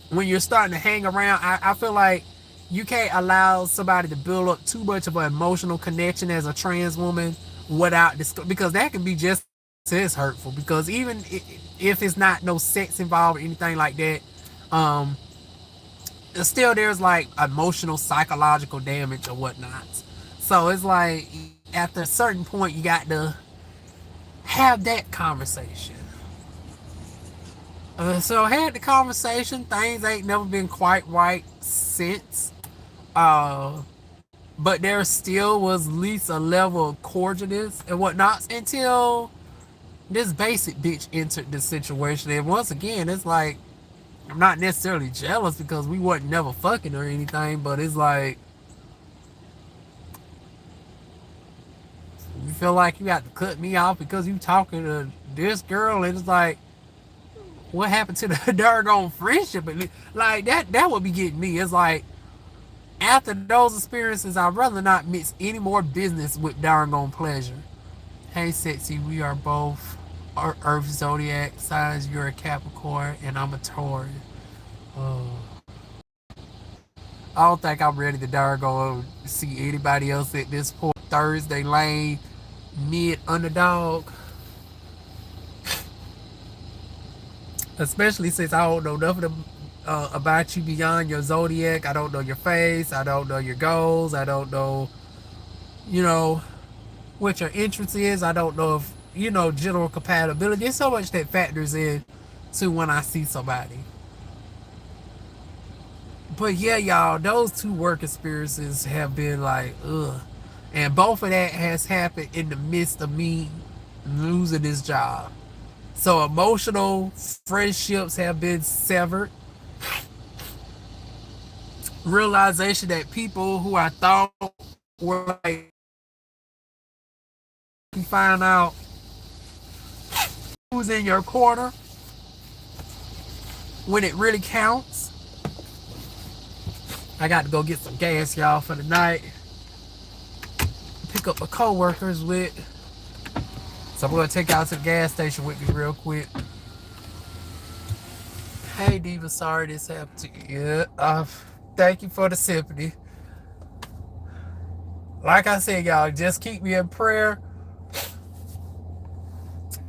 when you're starting to hang around, I feel like you can't allow somebody to build up too much of an emotional connection as a trans woman without because that can be just as hurtful. Because even if it's not no sex involved or anything like that, um, still there's like emotional, psychological damage or whatnot. So it's like after a certain point, you got to have that conversation. So I had the conversation. Things ain't never been quite right since. Uh, but there still was at least a level of cordialness and whatnot until this basic bitch entered the situation. And once again, it's like I'm not necessarily jealous because we wasn't never fucking or anything, but it's like you feel like you got to cut me off because you talking to this girl, and it's like, what happened to the doggone friendship? Like that would be getting me. It's like after those experiences, I'd rather not mix any more business with doggone pleasure. Hey, sexy, we are both Earth zodiac signs. You're a Capricorn, and I'm a Taurus. Oh. I don't think I'm ready to doggone see anybody else at this point. Thursday lane, mid underdog. Especially since I don't know nothing about you beyond your zodiac. I don't know your face. I don't know your goals. I don't know, you know, what your interest is. I don't know if, general compatibility. There's so much that factors in to when I see somebody. But yeah, y'all, those two work experiences have been like, ugh. And both of that has happened in the midst of me losing this job. So emotional friendships have been severed. Realization that people who I thought were like, you find out who's in your corner when it really counts. I got to go get some gas, y'all, for the night. Pick up my co-workers with. So I'm going to take y'all to the gas station with me real quick. Hey, Diva, sorry this happened to you. Thank you for the sympathy. Like I said, y'all, just keep me in prayer.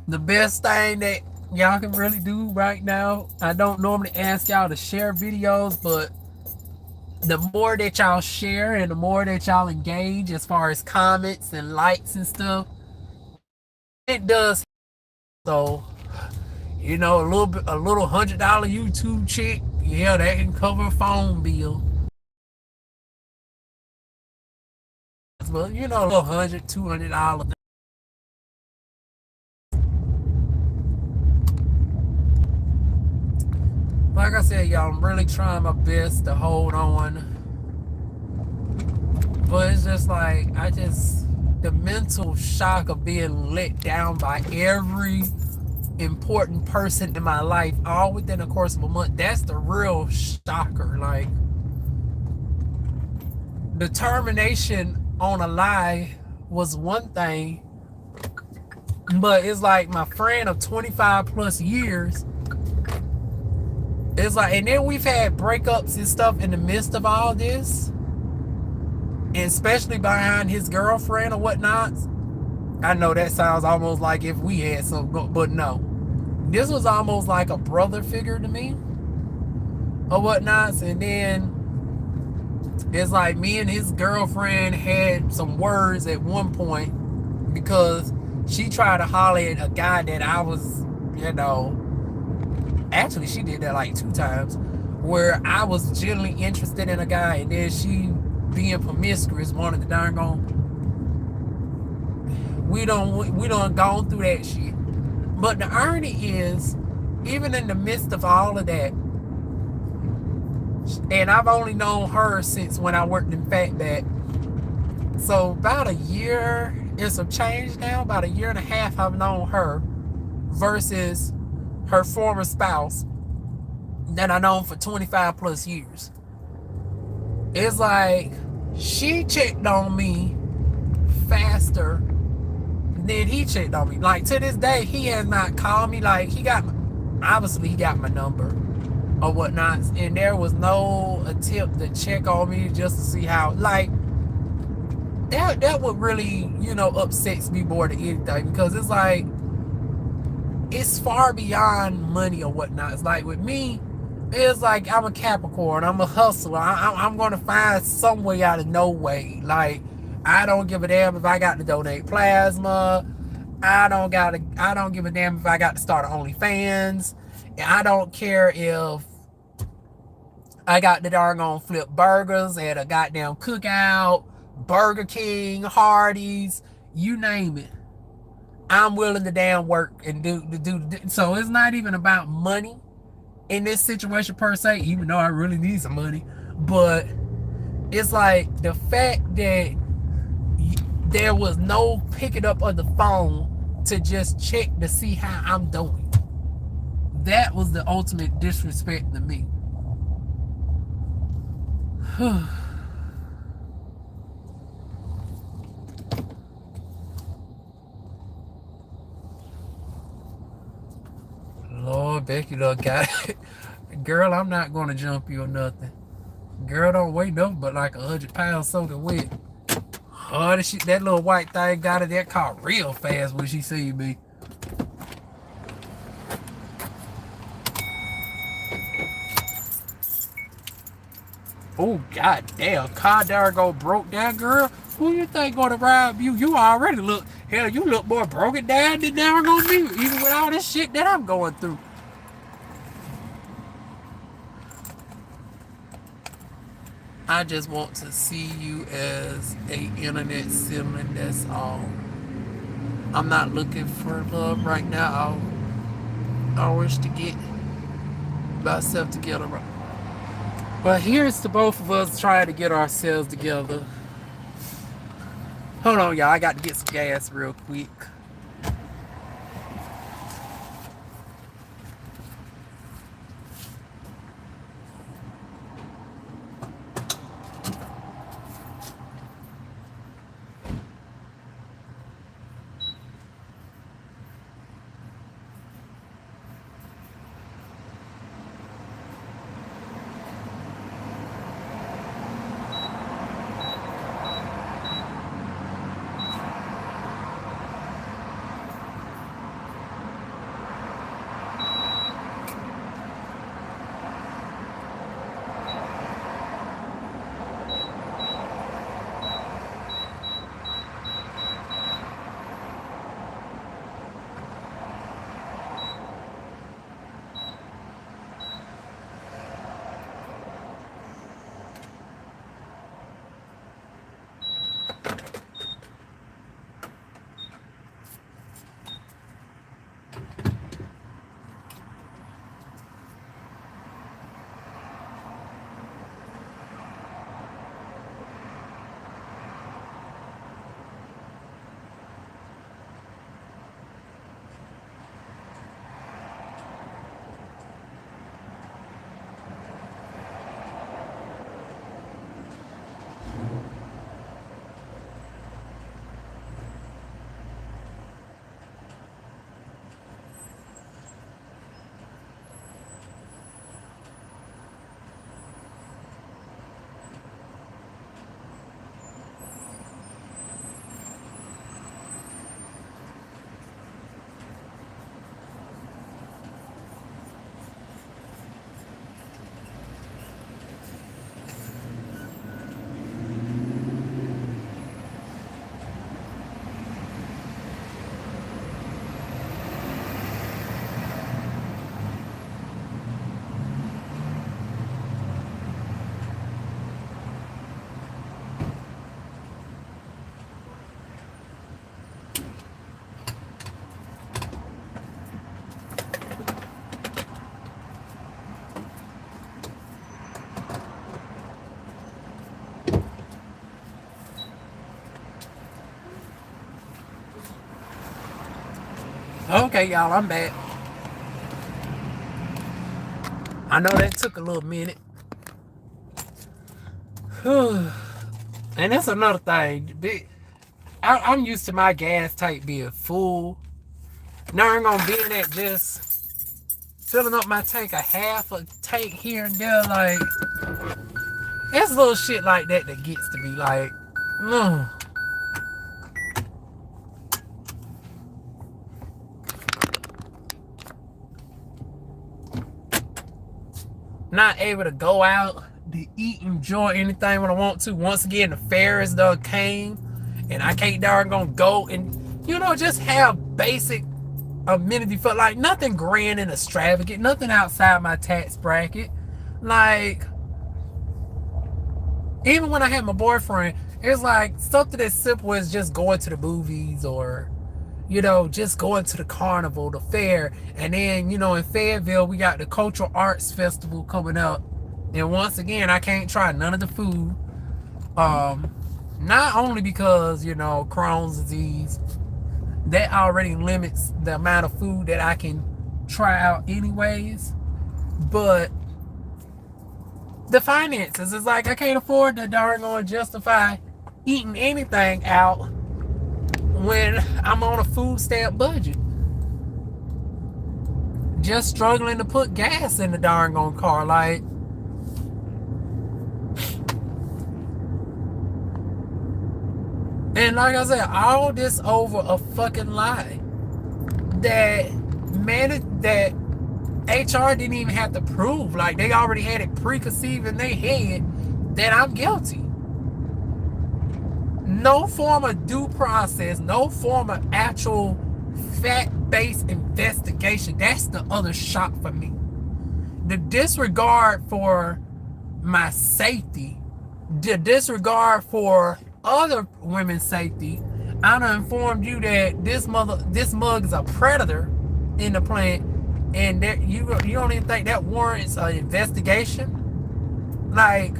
The best thing that y'all can really do right now, I don't normally ask y'all to share videos, but the more that y'all share and the more that y'all engage as far as comments and likes and stuff, it does. So, a little $100 YouTube chick, yeah, that can cover a phone bill. But a little $100, $200. Like I said, y'all, I'm really trying my best to hold on. But it's just like, the mental shock of being let down by every important person in my life all within the course of a month. That's the real shocker. Like, determination on a lie was one thing, but it's like my friend of 25 plus years. It's like, and then we've had breakups and stuff in the midst of all this, and especially behind his girlfriend or whatnot. I know that sounds almost like if we had some, but no. This was almost like a brother figure to me or whatnot. And then it's like me and his girlfriend had some words at one point because she tried to holler at a guy that I was, actually she did that like 2 times, where I was genuinely interested in a guy, and then she, being promiscuous, wanted to darn gone. We don't gone through that shit. But the irony is, even in the midst of all of that, and I've only known her since when I worked in Fatback. So about a year and some change now, about a year and a half I've known her versus her former spouse that I known for 25 plus years. It's like she checked on me faster than he checked on me. Like, to this day, he has not called me. Like, obviously he got my number or whatnot, and there was no attempt to check on me just to see how, like, that would really, upsets me more than anything, because it's like, it's far beyond money or whatnot. It's like, with me, it's like, I'm a Capricorn, I'm a hustler, I'm gonna find some way out of no way. Like, I don't give a damn if I got to donate plasma. I don't give a damn if I got to start an OnlyFans. And I don't care if I got to darn flip burgers at a goddamn cookout, Burger King, Hardee's, you name it. I'm willing to damn work and do. So it's not even about money in this situation per se, even though I really need some money. But it's like the fact that there was no picking up of the phone to just check to see how I'm doing. That was the ultimate disrespect to me. Lord, Becky done got it. Girl, I'm not going to jump you or nothing. Girl, don't weigh nothing but like 100 pounds soaking wet. Oh, that little white thing got in that car real fast when she seen me. Oh, goddamn. Car there go broke down, girl. Who you think gonna rob you? You already look, hell, you look more broken down than there gonna be, even with all this shit that I'm going through. I just want to see you as a internet sibling, that's all. I'm not looking for love right now. I wish to get myself together. But here's to both of us trying to get ourselves together. Hold on, y'all. I got to get some gas real quick. Okay, y'all, I'm back. I know that took a little minute. And that's another thing. I'm used to my gas tank being full. Now I'm gonna be in that just filling up my tank, a half a tank here and there. Like, it's little shit like that that gets to me. Like, no. Not able to go out to eat, enjoy anything when I want to. Once again, the fair is done came, and I can't darn gonna go and just have basic amenity for like nothing grand and extravagant, nothing outside my tax bracket. Like, even when I had my boyfriend, it's like something as simple as just going to the movies or just going to the carnival, the fair. And then, in Fayetteville, we got the Cultural Arts Festival coming up. And once again, I can't try none of the food. Not only because, Crohn's disease, that already limits the amount of food that I can try out anyways. But the finances, is like I can't afford to darn on justify eating anything out when I'm on a food stamp budget. Just struggling to put gas in the darn on car. Like, and like I said, all this over a fucking lie that HR didn't even have to prove. Like, they already had it preconceived in their head that I'm guilty. No form of due process, no form of actual fact-based investigation. That's the other shock for me. The disregard for my safety, the disregard for other women's safety. I done informed you that this mug is a predator in the plant, and that you don't even think that warrants an investigation. Like,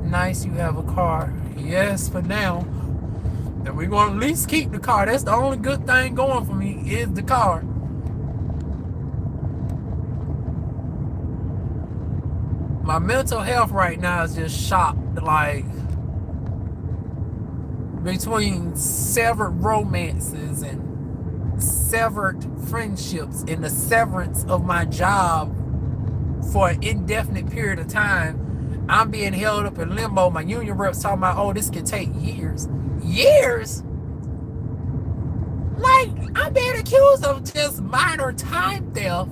nice, you have a car. Yes, for now. And we're going to at least keep the car. That's the only good thing going for me, is the car. My mental health right now is just shocked. Like, between severed romances and severed friendships and the severance of my job for an indefinite period of time, I'm being held up in limbo. My union reps talking about, oh, this could take years. Years? Like, I'm being accused of just minor time theft.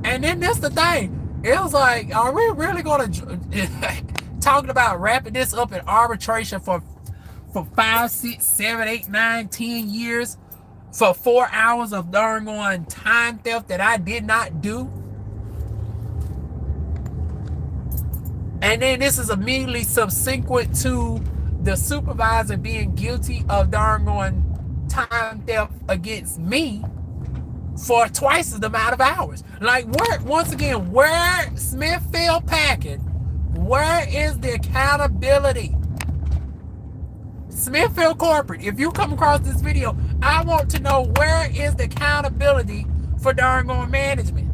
And then that's the thing. It was like, are we really going to talking about wrapping this up in arbitration for 5, 6, 7, 8, 9, 10 years for 4 hours of darn on time theft that I did not do? And then this is immediately subsequent to the supervisor being guilty of darn on time theft against me for twice the amount of hours. Like, where Smithfield Packing, where is the accountability? Smithfield Corporate, if you come across this video, I want to know, where is the accountability for darn on management?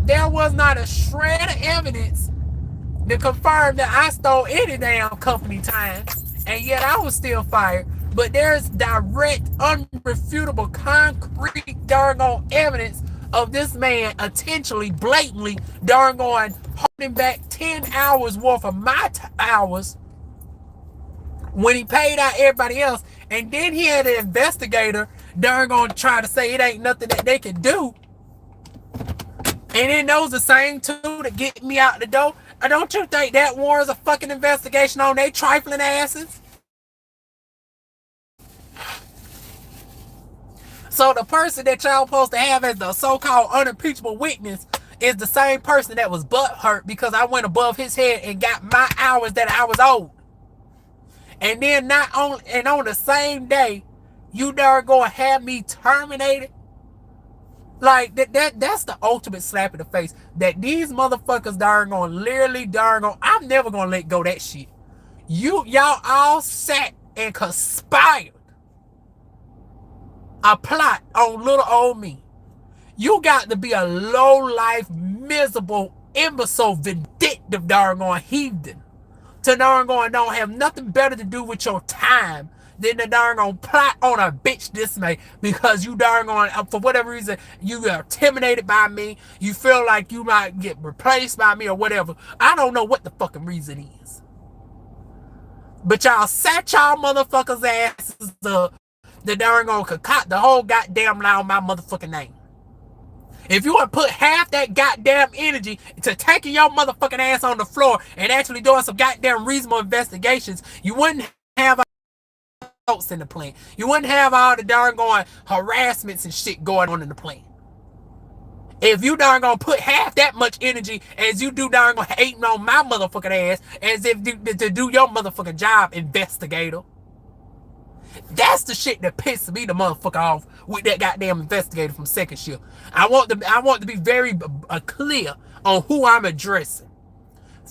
There was not a shred of evidence to confirm that I stole any damn company time, and yet I was still fired. But there's direct, unrefutable, concrete, darn on evidence of this man intentionally, blatantly, darn on holding back 10 hours worth of my hours when he paid out everybody else. And then he had an investigator darn on try to say it ain't nothing that they can do. And then those the same two that get me out the door. Don't you think that warrants a fucking investigation on they trifling asses? So the person that y'all supposed to have as the so-called unimpeachable witness is the same person that was butthurt because I went above his head and got my hours that I was owed. And then on the same day, you darn gonna have me terminated Like that's the ultimate slap in the face. That these motherfuckers darn gonna literally darn gonna, I'm never gonna let go of that shit. Y'all all sat and conspired a plot on little old me. You got to be a low life, miserable, imbecile, vindictive darn gonna heathen to darn gonna don't have nothing better to do with your time than to darn gonna plot on a bitch this way because you darn gonna, for whatever reason, you are intimidated by me. You feel like you might get replaced by me or whatever. I don't know what the fucking reason is. But y'all sat y'all motherfuckers asses up the darn gonna concoct the whole goddamn lie on my motherfucking name. If you would put half that goddamn energy to taking your motherfucking ass on the floor and actually doing some goddamn reasonable investigations, you wouldn't have adults in the plan. You wouldn't have all the darn going harassments and shit going on in the plan. If you darn gonna put half that much energy as you do darn gonna hating on my motherfucking ass as if to do your motherfucking job, investigator. That's the shit that pisses me the motherfucker off with that goddamn investigator from second shift. I want to be very clear on who I'm addressing.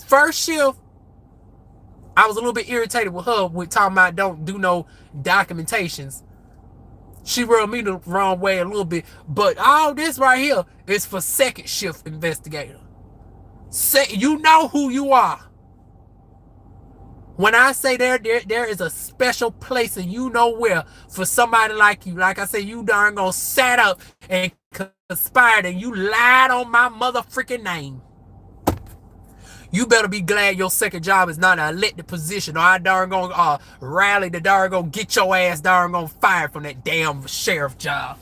First shift, I was a little bit irritated with her with talking about don't do no documentations. She rubbed me the wrong way a little bit, but all this right here is for second shift investigator. You know who you are. When I say there is a special place and you know where for somebody like you. Like I said, you darn gonna sat up and conspired and you lied on my motherfucking name. You better be glad your second job is not an elected position or I darn gonna rally the darn gonna get your ass darn gonna fired from that damn sheriff job.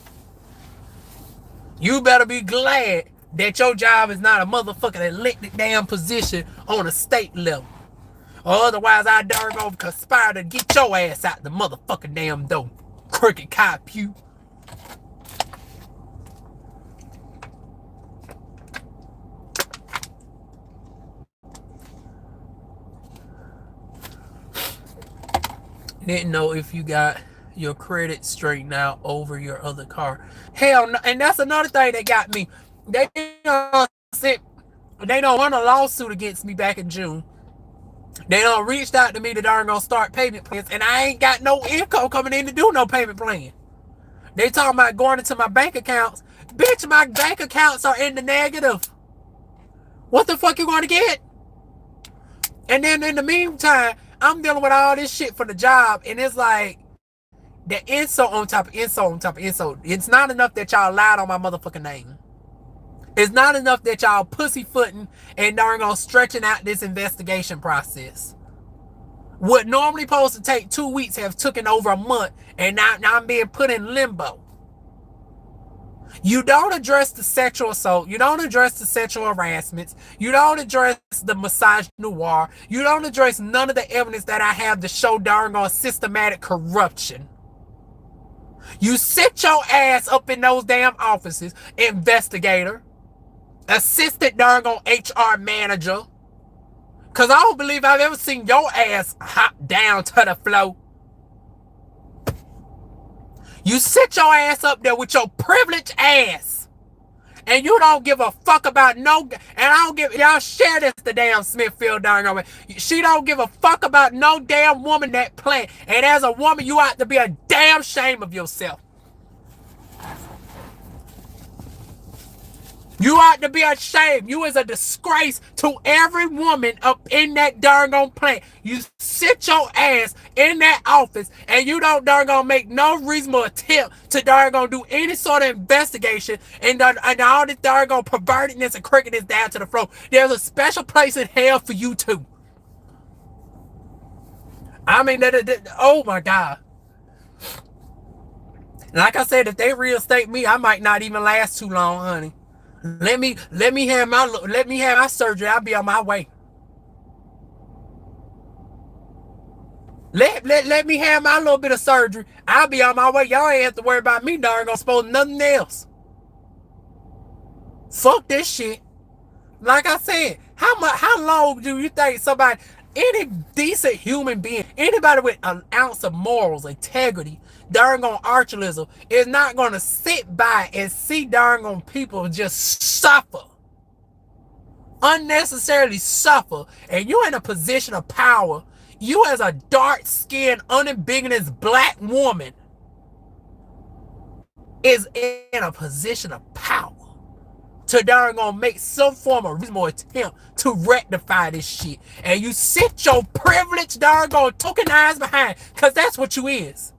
You better be glad that your job is not a motherfucking elected damn position on a state level. Or otherwise, I darn gonna conspire to get your ass out the motherfucking damn door. Crooked cop you. Didn't know if you got your credit straightened out over your other car. Hell no. And that's another thing that got me. They don't run a lawsuit against me back in June. They done reached out to me to darn gonna start payment plans, and I ain't got no income coming in to do no payment plan. They talking about going into my bank accounts. Bitch, my bank accounts are in the negative. What the fuck you gonna get? And then in the meantime, I'm dealing with all this shit for the job, and it's like the insult on top of insult on top of insult. It's not enough that y'all lied on my motherfucking name. It's not enough that y'all pussyfooting and darn gonna stretching out this investigation process. What normally supposed to take 2 weeks have taken over a month, and now I'm being put in limbo. You don't address the sexual assault. You don't address the sexual harassments. You don't address the massage noir. You don't address none of the evidence that I have to show darn on systematic corruption. You sit your ass up in those damn offices, investigator, assistant darn on HR manager, because I don't believe I've ever seen your ass hop down to the floor. You sit your ass up there with your privileged ass, and you don't give a fuck about no, and I don't give, y'all share this the damn Smithfield darn over. She don't give a fuck about no damn woman that play, and as a woman, you ought to be a damn shame of yourself. You ought to be ashamed. You is a disgrace to every woman up in that darn on plant. You sit your ass in that office and you don't darn gonna make no reasonable attempt to darn gonna do any sort of investigation and all this darn gonna pervertedness and crookedness down to the floor. There's a special place in hell for you too. I mean, oh my God. Like I said, if they reinstate me, I might not even last too long, honey. Let me have my surgery. I'll be on my way. Let me have my little bit of surgery. I'll be on my way. Y'all ain't have to worry about me darn gonna spoil nothing else. Fuck this shit. Like I said, how long do you think somebody, any decent human being, anybody with an ounce of morals, integrity, darn on archalism is not going to sit by and see darn on people just suffer, unnecessarily suffer, and you're in a position of power. You as a dark-skinned, unambiguous black woman is in a position of power to darn gonna make some form of reasonable attempt to rectify this shit. And you sit your privilege darn gonna tokenize behind, cause that's what you is.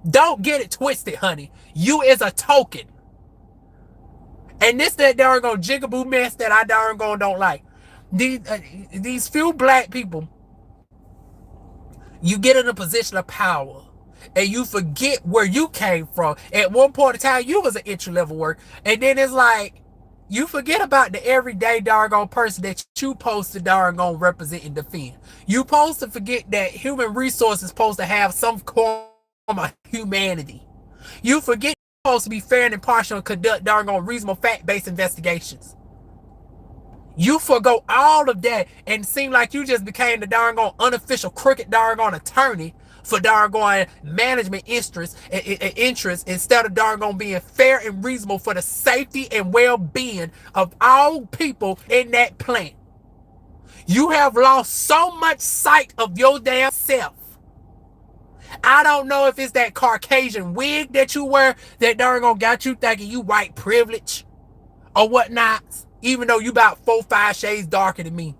Don't get it twisted, honey. You is a token. And this that darn gonna jigaboo mess that I darn gonna don't like. These few black people, you get in a position of power and you forget where you came from. At one point in time, you was an entry-level worker. And then it's like, you forget about the everyday doggone person that you supposed to doggone represent and defend. You supposed to forget that human resources supposed to have some form of humanity. You forget you're supposed to be fair and impartial and conduct doggone reasonable fact-based investigations. You forgo all of that and seem like you just became the doggone unofficial crooked doggone attorney for doggone management interests instead of doggone being fair and reasonable for the safety and well-being of all people in that plant. You have lost so much sight of your damn self. I don't know if it's that Caucasian wig that you wear that doggone got you thinking you white privilege or whatnot, even though you about 4-5 shades darker than me.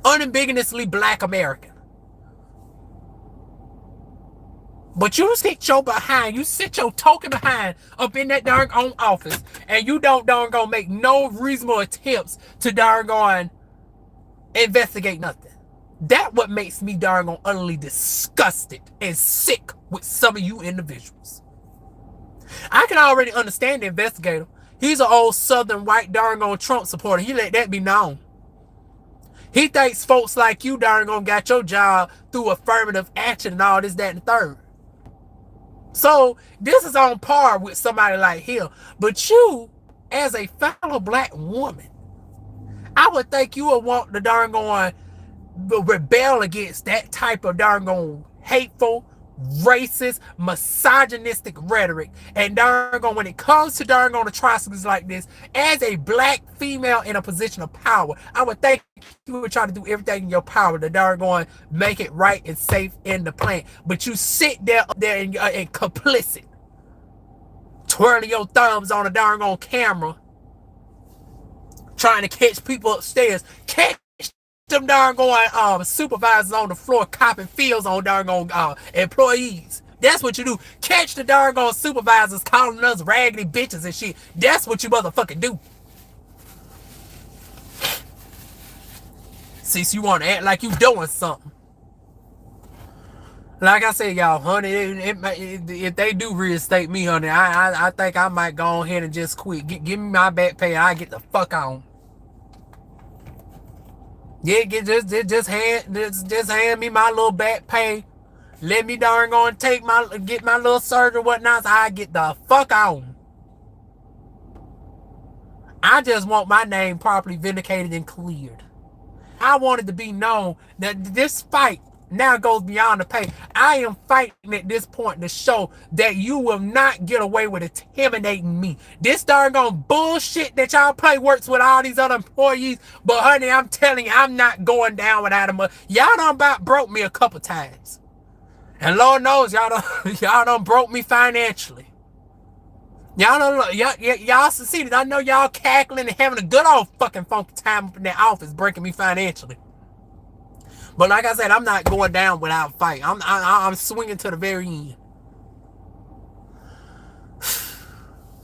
Unambiguously black American. But you sit your behind, you sit your token behind up in that darn own office, and you don't darn gonna make no reasonable attempts to darn gone investigate nothing. That what makes me darn gone utterly disgusted and sick with some of you individuals. I can already understand the investigator. He's an old southern white darn gone Trump supporter. He let that be known. He thinks folks like you darn gone got your job through affirmative action and all this, that, and the third. So this is on par with somebody like him. But you, as a fellow black woman, I would think you would want to darn gone rebel against that type of darn gone hateful, racist, misogynistic rhetoric. And darn gone, when it comes to darn gone atrocities like this, as a black female in a position of power, I would think you would try to do everything in your power to darn gone make it right and safe in the plant. But you sit there and complicit, twirling your thumbs on a darn gone camera, trying to catch people upstairs, catch them darn going supervisors on the floor copping fields on darn gone employees. That's what you do. Catch the darn gone supervisors calling us raggedy bitches and shit. That's what you motherfucking do. See, so you want to act like you doing something. Like I said, y'all, honey, if they do reinstate me, honey, I think I might go ahead and just quit. Give me my back pay and I get the fuck on. Yeah, just hand me my little back pay. Let me darn go and get my little surgery and whatnot, so I get the fuck on. I just want my name properly vindicated and cleared. I want it to be known that this fight now goes beyond the pay. I am fighting at this point to show that you will not get away with intimidating me. This darn gone bullshit that y'all play works with all these other employees, but honey, I'm telling you, I'm not going down without them. Y'all done about broke me a couple times. And Lord knows y'all done broke me financially. Y'all succeeded. I know y'all cackling and having a good old fucking funky time up in that office breaking me financially. But like I said, I'm not going down without fight. I'm swinging to the very end.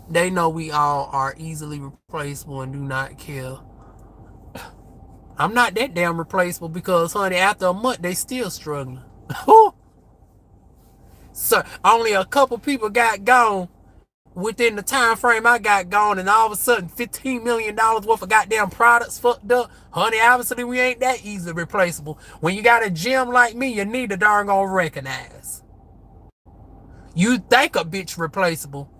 They know we all are easily replaceable and do not care. I'm not that damn replaceable because, honey, after a month, they still struggling. So only a couple people got gone within the time frame I got gone, and all of a sudden $15 million worth of goddamn products fucked up. Honey, obviously we ain't that easily replaceable. When you got a gem like me, you need to darn gonna recognize. You think a bitch replaceable,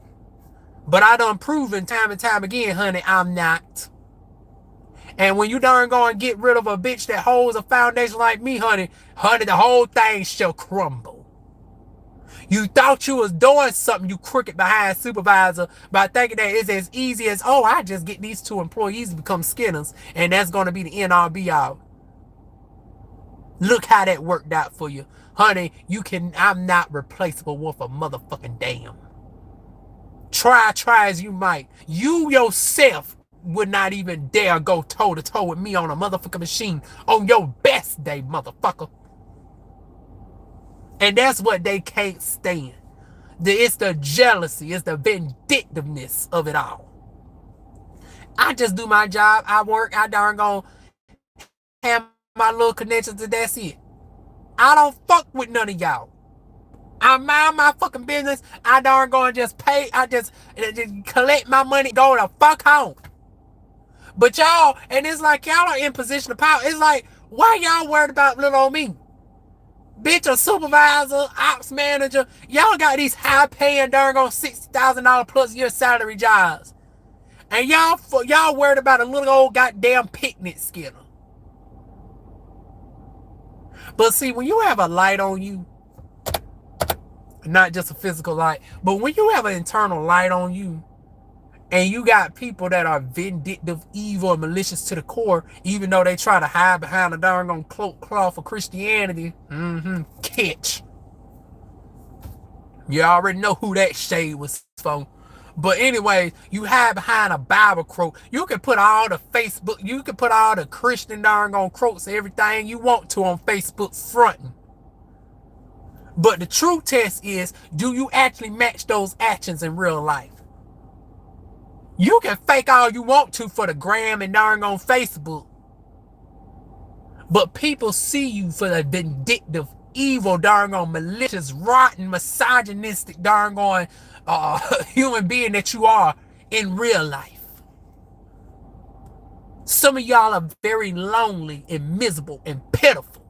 but I done proven time and time again, honey, I'm not. And when you darn gonna get rid of a bitch that holds a foundation like me, honey, the whole thing shall crumble. You thought you was doing something, you crooked behind supervisor, by thinking that it's as easy as, oh, I just get these 2 employees to become skinners, and that's going to be the end all be all. Look how that worked out for you. Honey, I'm not replaceable worth a motherfucking damn. Try as you might. You yourself would not even dare go toe to toe with me on a motherfucking machine on your best day, motherfucker. And that's what they can't stand. It's the jealousy, it's the vindictiveness of it all. I just do my job, I work, I darn gonna have my little connections, and that's it. I don't fuck with none of y'all. I mind my fucking business. I darn gonna just pay. I just collect my money, go the fuck home. But y'all, and it's like y'all are in position of power. It's like, why y'all worried about little old me? Bitch, a supervisor, ops manager. Y'all got these high paying darn gonna $60,000 plus year salary jobs. And y'all worried about a little old goddamn picnic skinner. But see, when you have a light on you, not just a physical light, but when you have an internal light on you, and you got people that are vindictive, evil, and malicious to the core, even though they try to hide behind a darn on cloak cloth of Christianity, catch. You already know who that shade was for. But anyway, you hide behind a Bible quote. You can put all the Facebook, you can put all the Christian darn on quotes and everything you want to on Facebook fronting. But the true test is, do you actually match those actions in real life? You can fake all you want to for the gram and darn on Facebook. But people see you for the vindictive, evil, darn on malicious, rotten, misogynistic, darn on human being that you are in real life. Some of y'all are very lonely and miserable and pitiful.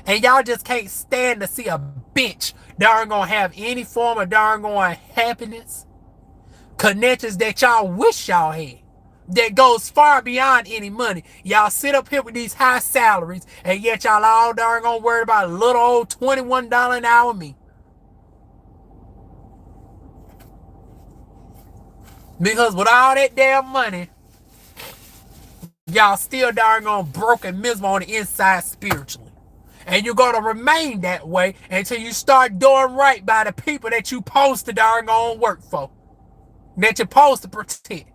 And y'all just can't stand to see a bitch darn gonna have any form of darn going happiness, connections that y'all wish y'all had, that goes far beyond any money. Y'all sit up here with these high salaries, and yet y'all all darn gonna worry about a little old $21 an hour me. Because with all that damn money, y'all still darn gonna broke and miserable on the inside spiritually. And you're gonna remain that way until you start doing right by the people that you supposed to darn gonna work for, that you're supposed to protect.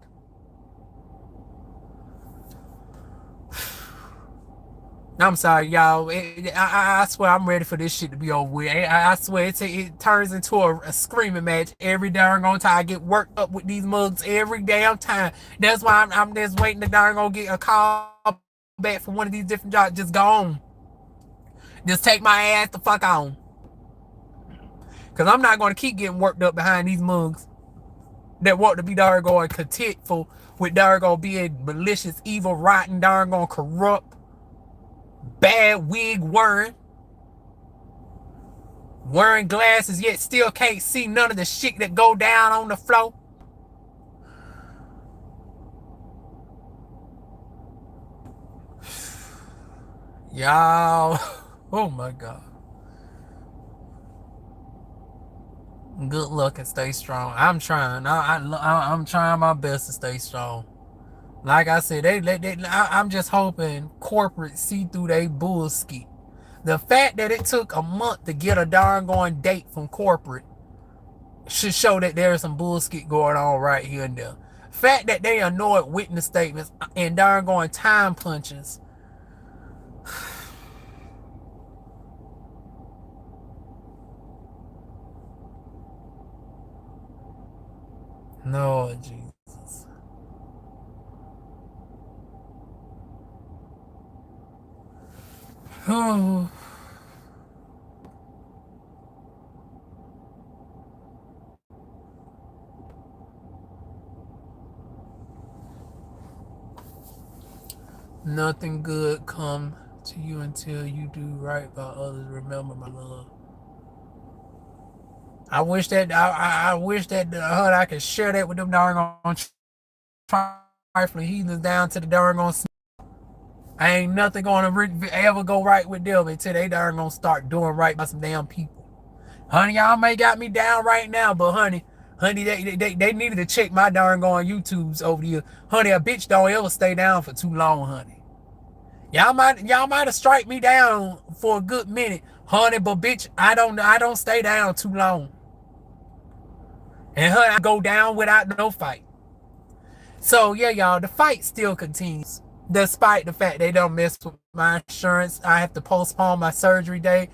I'm sorry, y'all. I swear I'm ready for this shit to be over with. I swear it turns into a screaming match every darn time. I get worked up with these mugs every damn time. That's why I'm just waiting to darn gonna get a call back from one of these different jobs. Just go on. Just take my ass the fuck on. Because I'm not going to keep getting worked up behind these mugs that want to be darn going contentful with darn going being malicious, evil, rotten, darn going corrupt, bad wig wearing glasses, yet still can't see none of the shit that go down on the floor. Y'all, oh my God. Good luck and stay strong. I'm trying. I'm trying my best to stay strong. Like I said, I'm just hoping corporate see through they bullshit. The fact that it took a month to get a darn going date from corporate should show that there's some bullshit going on right here and there. Fact that they annoyed witness statements and darn going time punches. No, Jesus. Oh. Nothing good come to you until you do right by others. Remember, my love. I wish that I could share that with them darn trifling heathens down to the darn on. I ain't nothing gonna ever go right with them until they darn gonna start doing right by some damn people. Honey, y'all may got me down right now, but honey, they needed to check my darn on YouTubes over the years. Honey, a bitch don't ever stay down for too long, honey. Y'all might have strike me down for a good minute, honey, but bitch, I don't stay down too long. And honey, I go down without no fight. So yeah, y'all, the fight still continues. Despite the fact they don't mess with my insurance, I have to postpone my surgery date.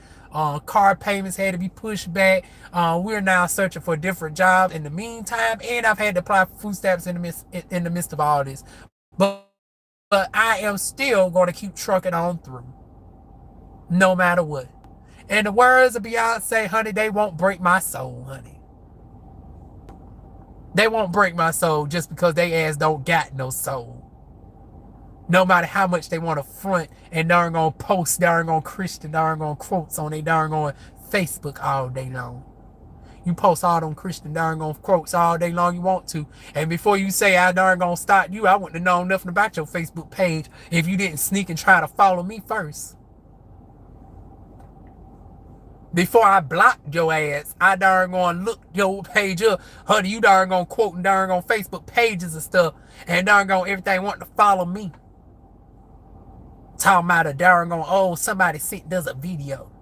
Car payments had to be pushed back. We're now searching for a different job in the meantime, and I've had to apply for food stamps in the midst of all this. But I am still going to keep trucking on through, no matter what. In the words of Beyonce, honey, they won't break my soul, honey. They won't break my soul just because they ass don't got no soul. No matter how much they want to front and darn gonna post darn gonna Christian darn gonna quotes on they darn gonna Facebook all day long. You post all them Christian darn gonna quotes all day long you want to. And before you say I darn gonna stop you, I wouldn't have known nothing about your Facebook page if you didn't sneak and try to follow me first. Before I blocked your ass, I darn gonna look your page up. Honey, you darn gonna quote and darn gonna Facebook pages and stuff. And darn gonna everything wanting to follow me. Talking about a darn gonna, oh, somebody sent does a video.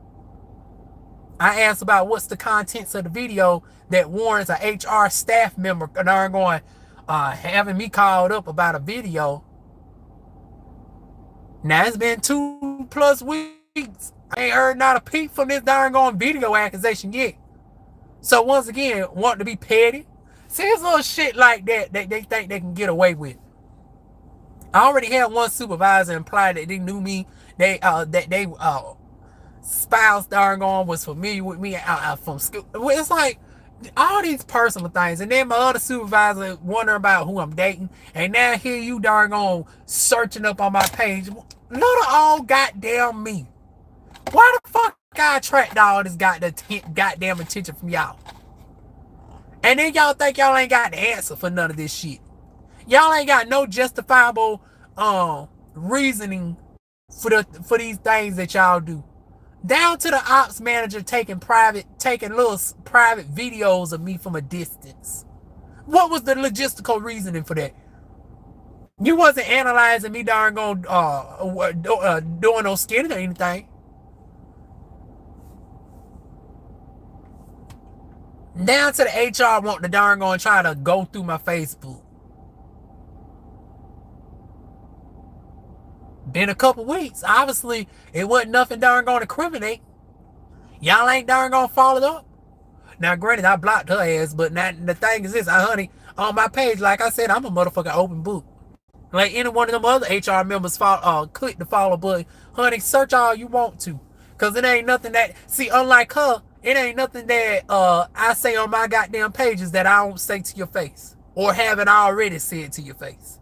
I asked about what's the contents of the video that warrants a HR staff member darn going having me called up about a video. Now it's been 2+ weeks. I ain't heard not a peep from this darn going video accusation yet. So once again, want to be petty. See, it's little shit like that they think they can get away with. I already had one supervisor imply that they knew me. They spouse darn gone was familiar with me from school. It's like all these personal things, and then my other supervisor wondering about who I'm dating, and now here you darn gone searching up on my page. Little all goddamn me. Why the fuck I attract all this goddamn attention from y'all? And then y'all think y'all ain't got the answer for none of this shit. Y'all ain't got no justifiable reasoning for these things that y'all do. Down to the ops manager taking little private videos of me from a distance. What was the logistical reasoning for that? You wasn't analyzing me darn going doing no skinning or anything. Down to the HR wanting to darn going try to go through my Facebook. Been a couple weeks. Obviously, it wasn't nothing darn gonna incriminate. Y'all ain't darn gonna follow it up. Now, granted, I blocked her ass, but now the thing is this, honey, on my page, like I said, I'm a motherfucking open book. Like any one of them other HR members click the follow button. Honey, search all you want to. Cause it ain't nothing that, see, unlike her, it ain't nothing that I say on my goddamn pages that I don't say to your face. Or haven't already said to your face.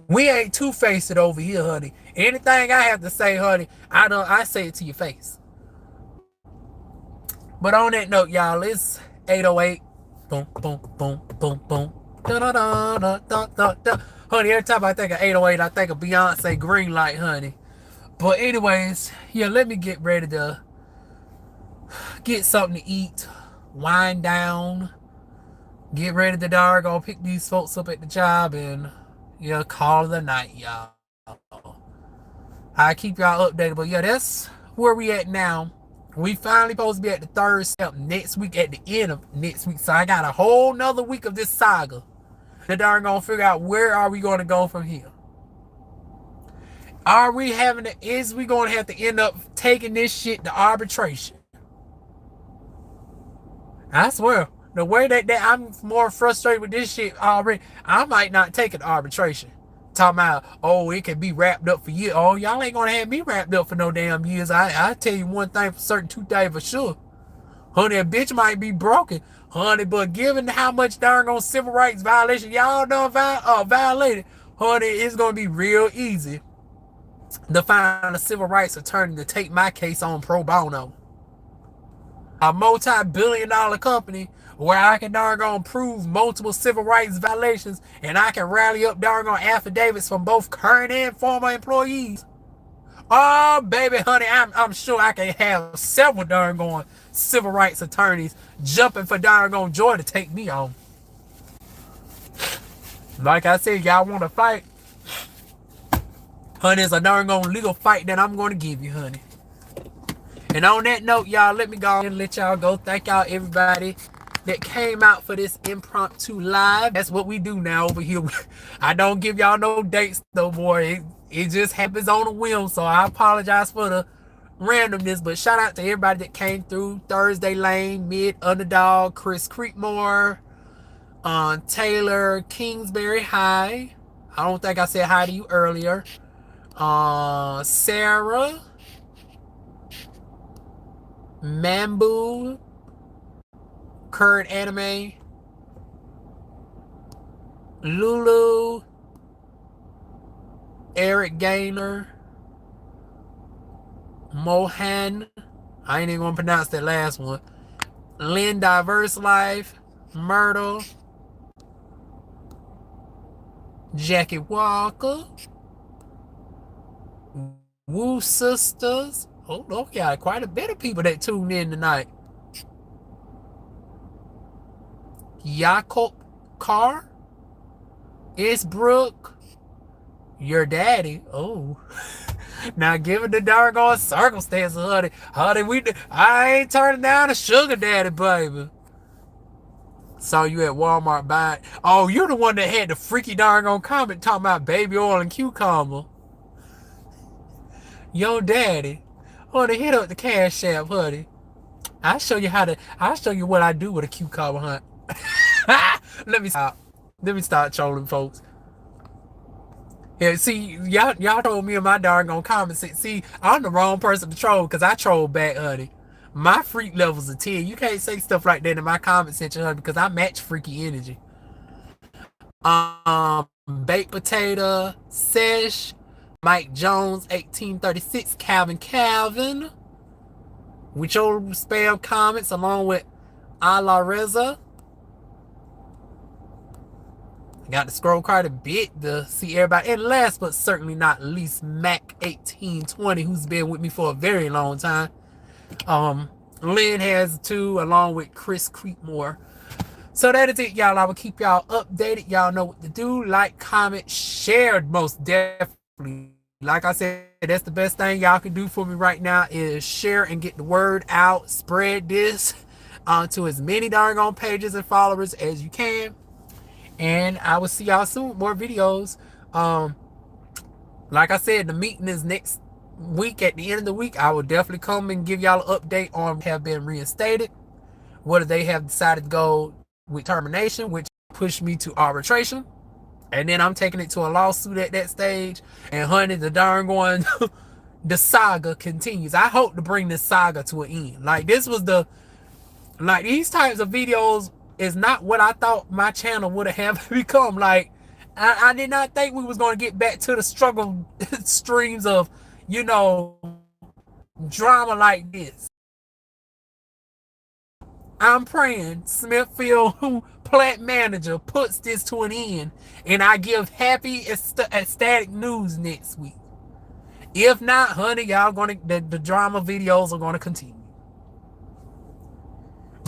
We ain't two-faced over here, honey. Anything I have to say, honey, I say it to your face. But on that note, y'all, it's 8:08. Boom, boom, boom, boom, boom. Da, da, da, da, da, da, da. Honey, every time I think of 8:08, I think of Beyonce Green Light, honey. But anyways, yeah, let me get ready to get something to eat, wind down, get ready to go pick these folks up at the job, and yeah, call it a night, y'all. I keep y'all updated, but yeah, that's where we at now. We finally supposed to be at the third step next week, at the end of next week. So I got a whole nother week of this saga. That darn gonna figure out where are we gonna go from here. Is we gonna have to end up taking this shit to arbitration? I swear, the way that I'm more frustrated with this shit already, I might not take it to arbitration. Talking about, oh, it can be wrapped up for years. Oh, y'all ain't gonna have me wrapped up for no damn years. I tell you one thing for certain, two things for sure. Honey, a bitch might be broken, honey, but given how much darn on civil rights violation y'all done violated, honey, it's gonna be real easy to find a civil rights attorney to take my case on pro bono. A multi-billion-dollar company where I can darn gonna prove multiple civil rights violations, and I can rally up darn on affidavits from both current and former employees. Oh, baby, honey, I'm sure I can have several darn going civil rights attorneys jumping for darn going joy to take me on. Like I said, y'all want to fight? Honey, it's a darn going legal fight that I'm going to give you, honey. And on that note, y'all, let me go and let y'all go. Thank y'all, everybody that came out for this impromptu live. That's what we do now over here. I don't give y'all no dates no more. It just happens on a whim. So I apologize for the randomness. But shout out to everybody that came through. Thursday Lane, Mid Underdog, Chris Creekmore, Taylor, Kingsbury, hi. I don't think I said hi to you earlier. Sarah, Mambu, Kurt Anime, Lulu, Eric Gaynor, Mohan, I ain't even gonna pronounce that last one, Lynn Diverse Life, Myrtle, Jackie Walker, Woo Sisters. Oh, okay, quite a bit of people that tuned in tonight. Jakob Carr, It's Brooke, your daddy. Oh, now given the doggone circumstances, honey, I ain't turning down a sugar daddy, baby. Saw you at Walmart buying. Oh, you're the one that had the freaky doggone comment talking about baby oil and cucumber. Yo, daddy, honey, hit up the CashApp, honey. I'll show you what I do with a cucumber, hunt. Let me start trolling folks. Yeah, see, y'all told me in my doggone comments. See, I'm the wrong person to troll because I troll back, honey. My freak level's a 10. You can't say stuff like that in my comment section, honey, because I match freaky energy. Baked Potato, Sesh, Mike Jones, 1836, Calvin, with your spam comments, along with Ala Reza. I got to scroll quite a bit to see everybody. And last but certainly not least, Mac1820, who's been with me for a very long time. Lynn has too, along with Chris Creekmore. So that is it, y'all. I will keep y'all updated. Y'all know what to do. Like, comment, share, most definitely. Like I said, that's the best thing y'all can do for me right now is share and get the word out. Spread this to as many darn pages and followers as you can. And I will see y'all soon with more videos. Like I said, the meeting is next week. At the end of the week, I will definitely come and give y'all an update on have been reinstated, whether they have decided to go with termination, which pushed me to arbitration, and then I'm taking it to a lawsuit at that stage. And honey, the darn going the saga continues. I hope to bring this saga to an end. Like these types of videos is not what I thought my channel would have become. Like I did not think we was going to get back to the struggle streams of, drama like this. I'm praying Smithfield plant manager puts this to an end and I give happy ecstatic news next week. If not, honey, y'all the drama videos are gonna continue.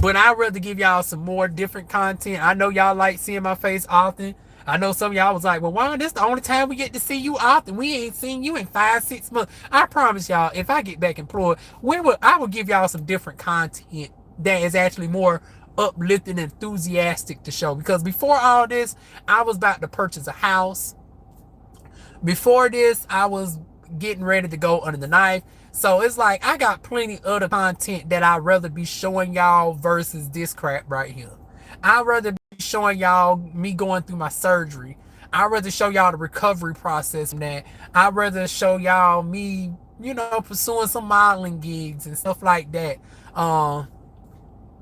But I'd rather give y'all some more different content. I know y'all like seeing my face often. I know some of y'all was like, well, why this the only time we get to see you often? We ain't seen you in 5-6 months. I promise y'all, if I get back employed, I will give y'all some different content that is actually more uplifting and enthusiastic to show. Because before all this, I was about to purchase a house. Before this, I was getting ready to go under the knife. So it's like I got plenty other content that I'd rather be showing y'all versus this crap right here. I'd rather be showing y'all me going through my surgery. I'd rather show y'all the recovery process from that. I'd rather show y'all me, pursuing some modeling gigs and stuff like that.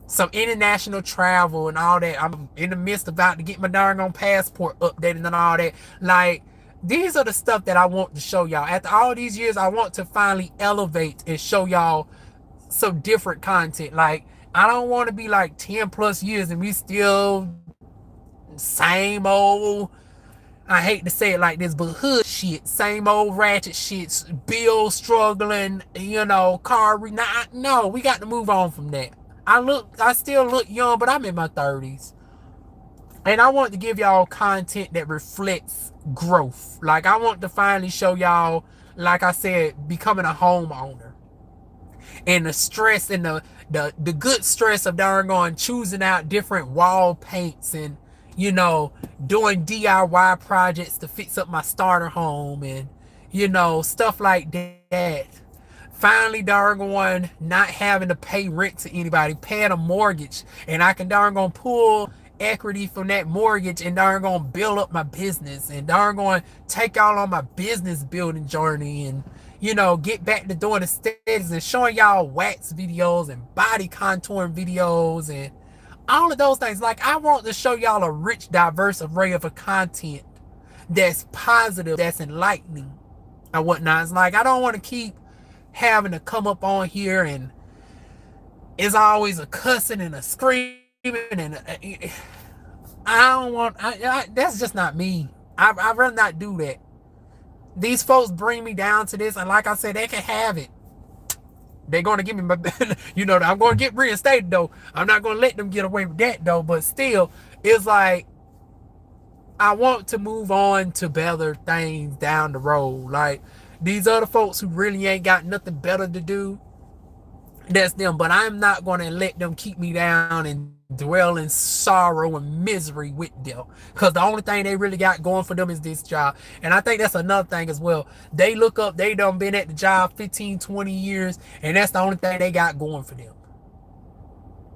Some international travel and all that. I'm in the midst about to get my darn passport updated and all that. Like, these are the stuff that I want to show y'all. After all these years, I want to finally elevate and show y'all some different content. Like, I don't want to be like 10 plus years and we still same old I hate to say it like this, but hood shit, same old ratchet shit, bill struggling, car. No, we got to move on from that. I still look young, but I'm in my 30s. And I want to give y'all content that reflects growth. Like, I want to finally show y'all, like I said, becoming a homeowner. And the stress and the good stress of darn going choosing out different wall paints and doing DIY projects to fix up my starter home and stuff like that. Finally darn going not having to pay rent to anybody, paying a mortgage, and I can darn going pull equity from that mortgage and darn going build up my business and darn going take y'all on my business building journey and get back to doing the studies and showing y'all wax videos and body contouring videos and all of those things. Like, I want to show y'all a rich, diverse array of a content that's positive, that's enlightening and whatnot. It's like, I don't want to keep having to come up on here and it's always a cussing and a screaming and I don't want, that's just not me. I'd rather not do that. These folks bring me down to this, and like I said, they can have it. They're going to give me my, I'm going to get reinstated, though. I'm not going to let them get away with that, though. But still, it's like, I want to move on to better things down the road. Like, these other folks who really ain't got nothing better to do, that's them. But I'm not going to let them keep me down and dwell in sorrow and misery with them, because the only thing they really got going for them is this job. And I think that's another thing as well. They look up, they done been at the job 15-20 years, and that's the only thing they got going for them.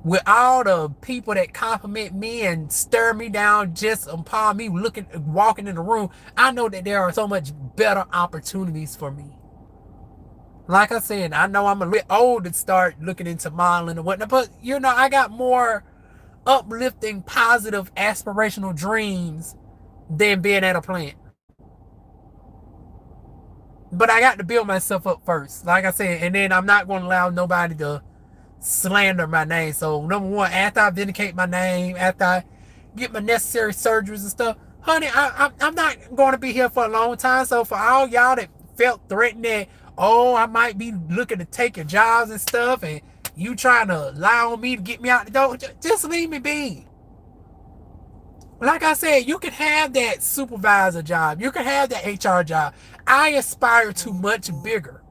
With all the people that compliment me and stir me down just upon me walking in the room, I know that there are so much better opportunities for me. Like I said, I know I'm a bit old to start looking into modeling and whatnot, but I got more uplifting, positive, aspirational dreams than being at a plant. But I got to build myself up first, like I said, and then I'm not going to allow nobody to slander my name. So number one, after I vindicate my name, after I get my necessary surgeries and stuff, honey, I'm not going to be here for a long time. So for all y'all that felt threatened that, oh, I might be looking to take your jobs and stuff, and you trying to lie on me to get me out the door, just leave me be. Like I said, you can have that supervisor job. You can have that HR job. I aspire to much bigger.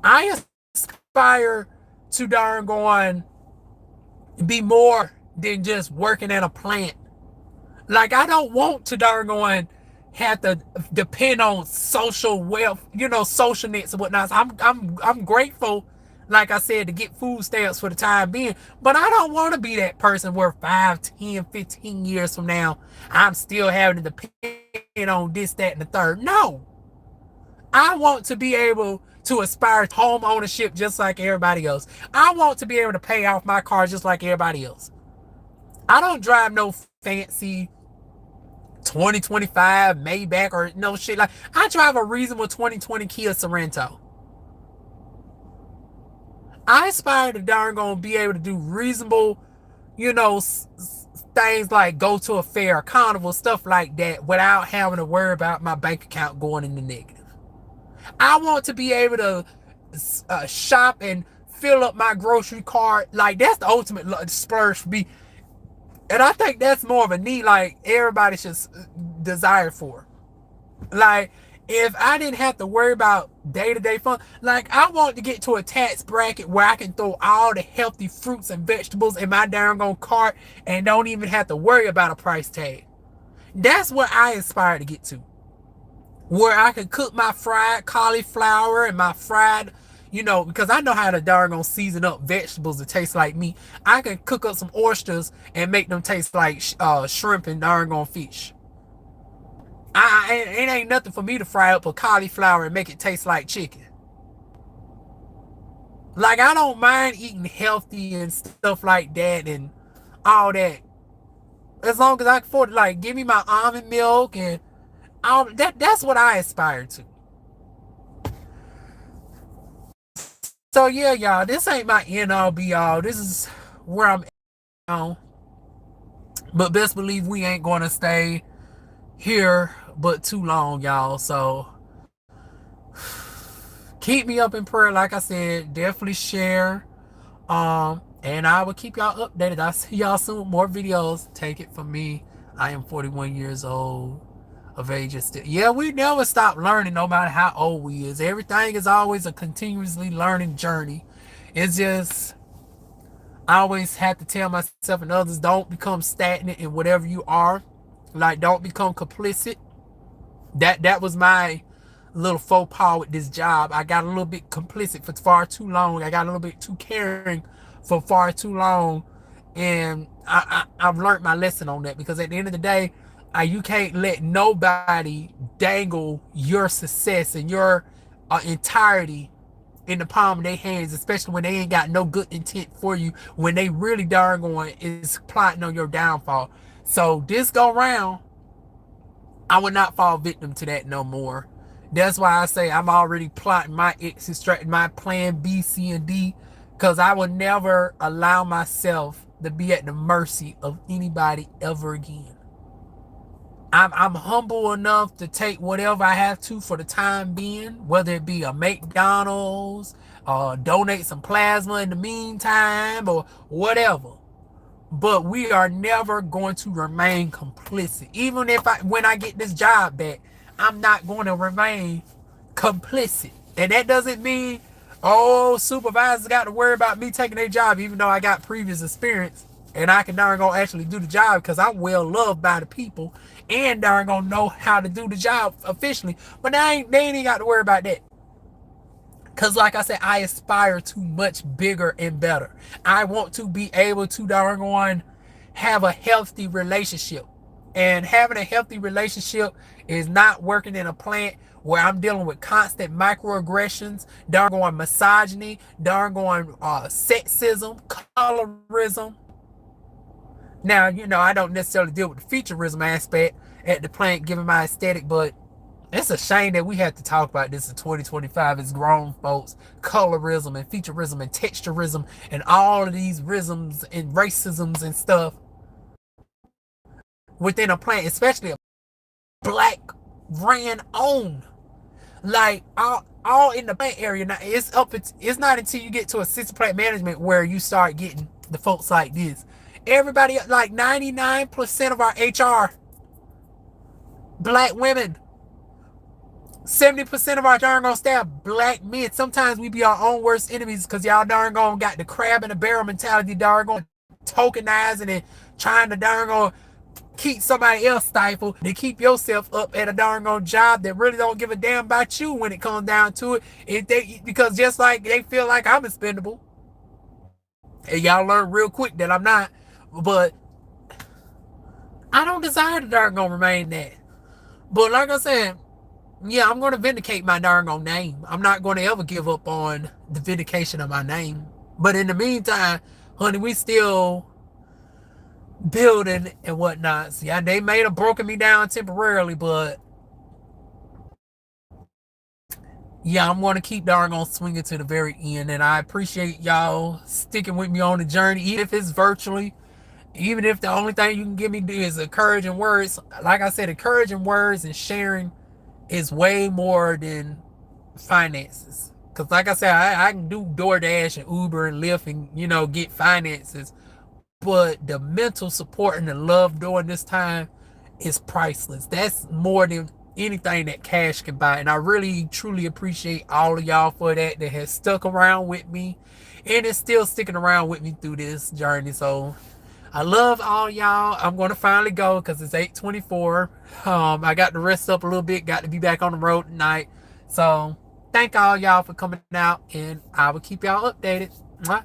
I aspire to darn going be more than just working at a plant. Like, I don't want to darn going have to depend on social wealth, social nets and whatnot. I'm grateful, like I said, to get food stamps for the time being, but I don't want to be that person where 5, 10, 15 years from now, I'm still having to depend on this, that, and the third. No. I want to be able to aspire to home ownership just like everybody else. I want to be able to pay off my car just like everybody else. I don't drive no fancy 2025 Maybach or no shit. Like, I drive a reasonable 2020 Kia Sorento. I aspire to darn gonna be able to do reasonable, things like go to a fair, a carnival, stuff like that, without having to worry about my bank account going in the negative. I want to be able to shop and fill up my grocery cart. Like, that's the ultimate splurge for me. And I think that's more of a need, like, everybody should desire for. Like, if I didn't have to worry about day-to-day fun, like, I want to get to a tax bracket where I can throw all the healthy fruits and vegetables in my darn cart and don't even have to worry about a price tag. That's what I aspire to get to. Where I can cook my fried cauliflower and my fried, because I know how to darn season up vegetables to taste like meat. I can cook up some oysters and make them taste like shrimp and darn fish. It ain't nothing for me to fry up a cauliflower and make it taste like chicken. Like, I don't mind eating healthy and stuff like that and all that. As long as I can afford it, like, give me my almond milk and all that. That's what I aspire to. So yeah, y'all, this ain't my end all be all. This is where I'm at now. But best believe we ain't gonna stay here but too long, y'all. So keep me up in prayer. Like I said, definitely share. And I will keep y'all updated. I'll see y'all soon with more videos. Take it from me. I am 41 years old of age. Still, yeah, we never stop learning no matter how old we is. Everything is always a continuously learning journey. It's just, I always have to tell myself and others, don't become stagnant in whatever you are. Like, don't become complicit. That was my little faux pas with this job. I got a little bit complicit for far too long. I got a little bit too caring for far too long, and I've learned my lesson on that, because at the end of the day, you can't let nobody dangle your success and your entirety in the palm of their hands, especially when they ain't got no good intent for you, when they really darn going is plotting on your downfall. So this go round, I would not fall victim to that no more. That's why I say I'm already plotting my exit strategy, my plan B, C, and D, because I will never allow myself to be at the mercy of anybody ever again. I'm humble enough to take whatever I have to for the time being, whether it be a McDonald's, donate some plasma in the meantime, or whatever. But we are never going to remain complicit. Even if when I get this job back, I'm not going to remain complicit. And that doesn't mean, oh, supervisors got to worry about me taking their job, even though I got previous experience and I can darn gonna actually do the job, because I'm well loved by the people and darn gonna know how to do the job officially. But they ain't got to worry about that. Because like I said, I aspire to much bigger and better. I want to be able to darn on have a healthy relationship. And having a healthy relationship is not working in a plant where I'm dealing with constant microaggressions, darn going misogyny, darn going sexism, colorism. Now, I don't necessarily deal with the featureism aspect at the plant given my aesthetic, but it's a shame that we have to talk about this in 2025 as grown folks. Colorism and featureism and texturism and all of these risms and racisms and stuff within a plant, especially a black ran owned. Like all in the plant area. Now it's not until you get to assistant plant management where you start getting the folks like this. Everybody, like 99% of our HR, black women. 70% of our darn gone staff, black men. Sometimes we be our own worst enemies, because y'all darn gone got the crab in the barrel mentality, darn gone tokenizing and trying to darn gone keep somebody else stifled, to keep yourself up at a darn gone job that really don't give a damn about you when it comes down to it. Because just like they feel like I'm expendable, and y'all learn real quick that I'm not, but I don't desire to darn gonna remain that. But like I said, yeah, I'm going to vindicate my darn own name. I'm not going to ever give up on the vindication of my name. But in the meantime, honey, we still building and whatnot. See, they may have broken me down temporarily, but yeah, I'm going to keep darn on swinging to the very end. And I appreciate y'all sticking with me on the journey, even if it's virtually. Even if the only thing you can give me is encouraging words. Like I said, encouraging words and sharing is way more than finances. Because like I said, I can do DoorDash and Uber and Lyft and, get finances. But the mental support and the love during this time is priceless. That's more than anything that cash can buy. And I really, truly appreciate all of y'all for that has stuck around with me. And is still sticking around with me through this journey. So I love all y'all. I'm going to finally go because it's 8:24. I got to rest up a little bit. Got to be back on the road tonight. So thank all y'all for coming out, and I will keep y'all updated. Mwah.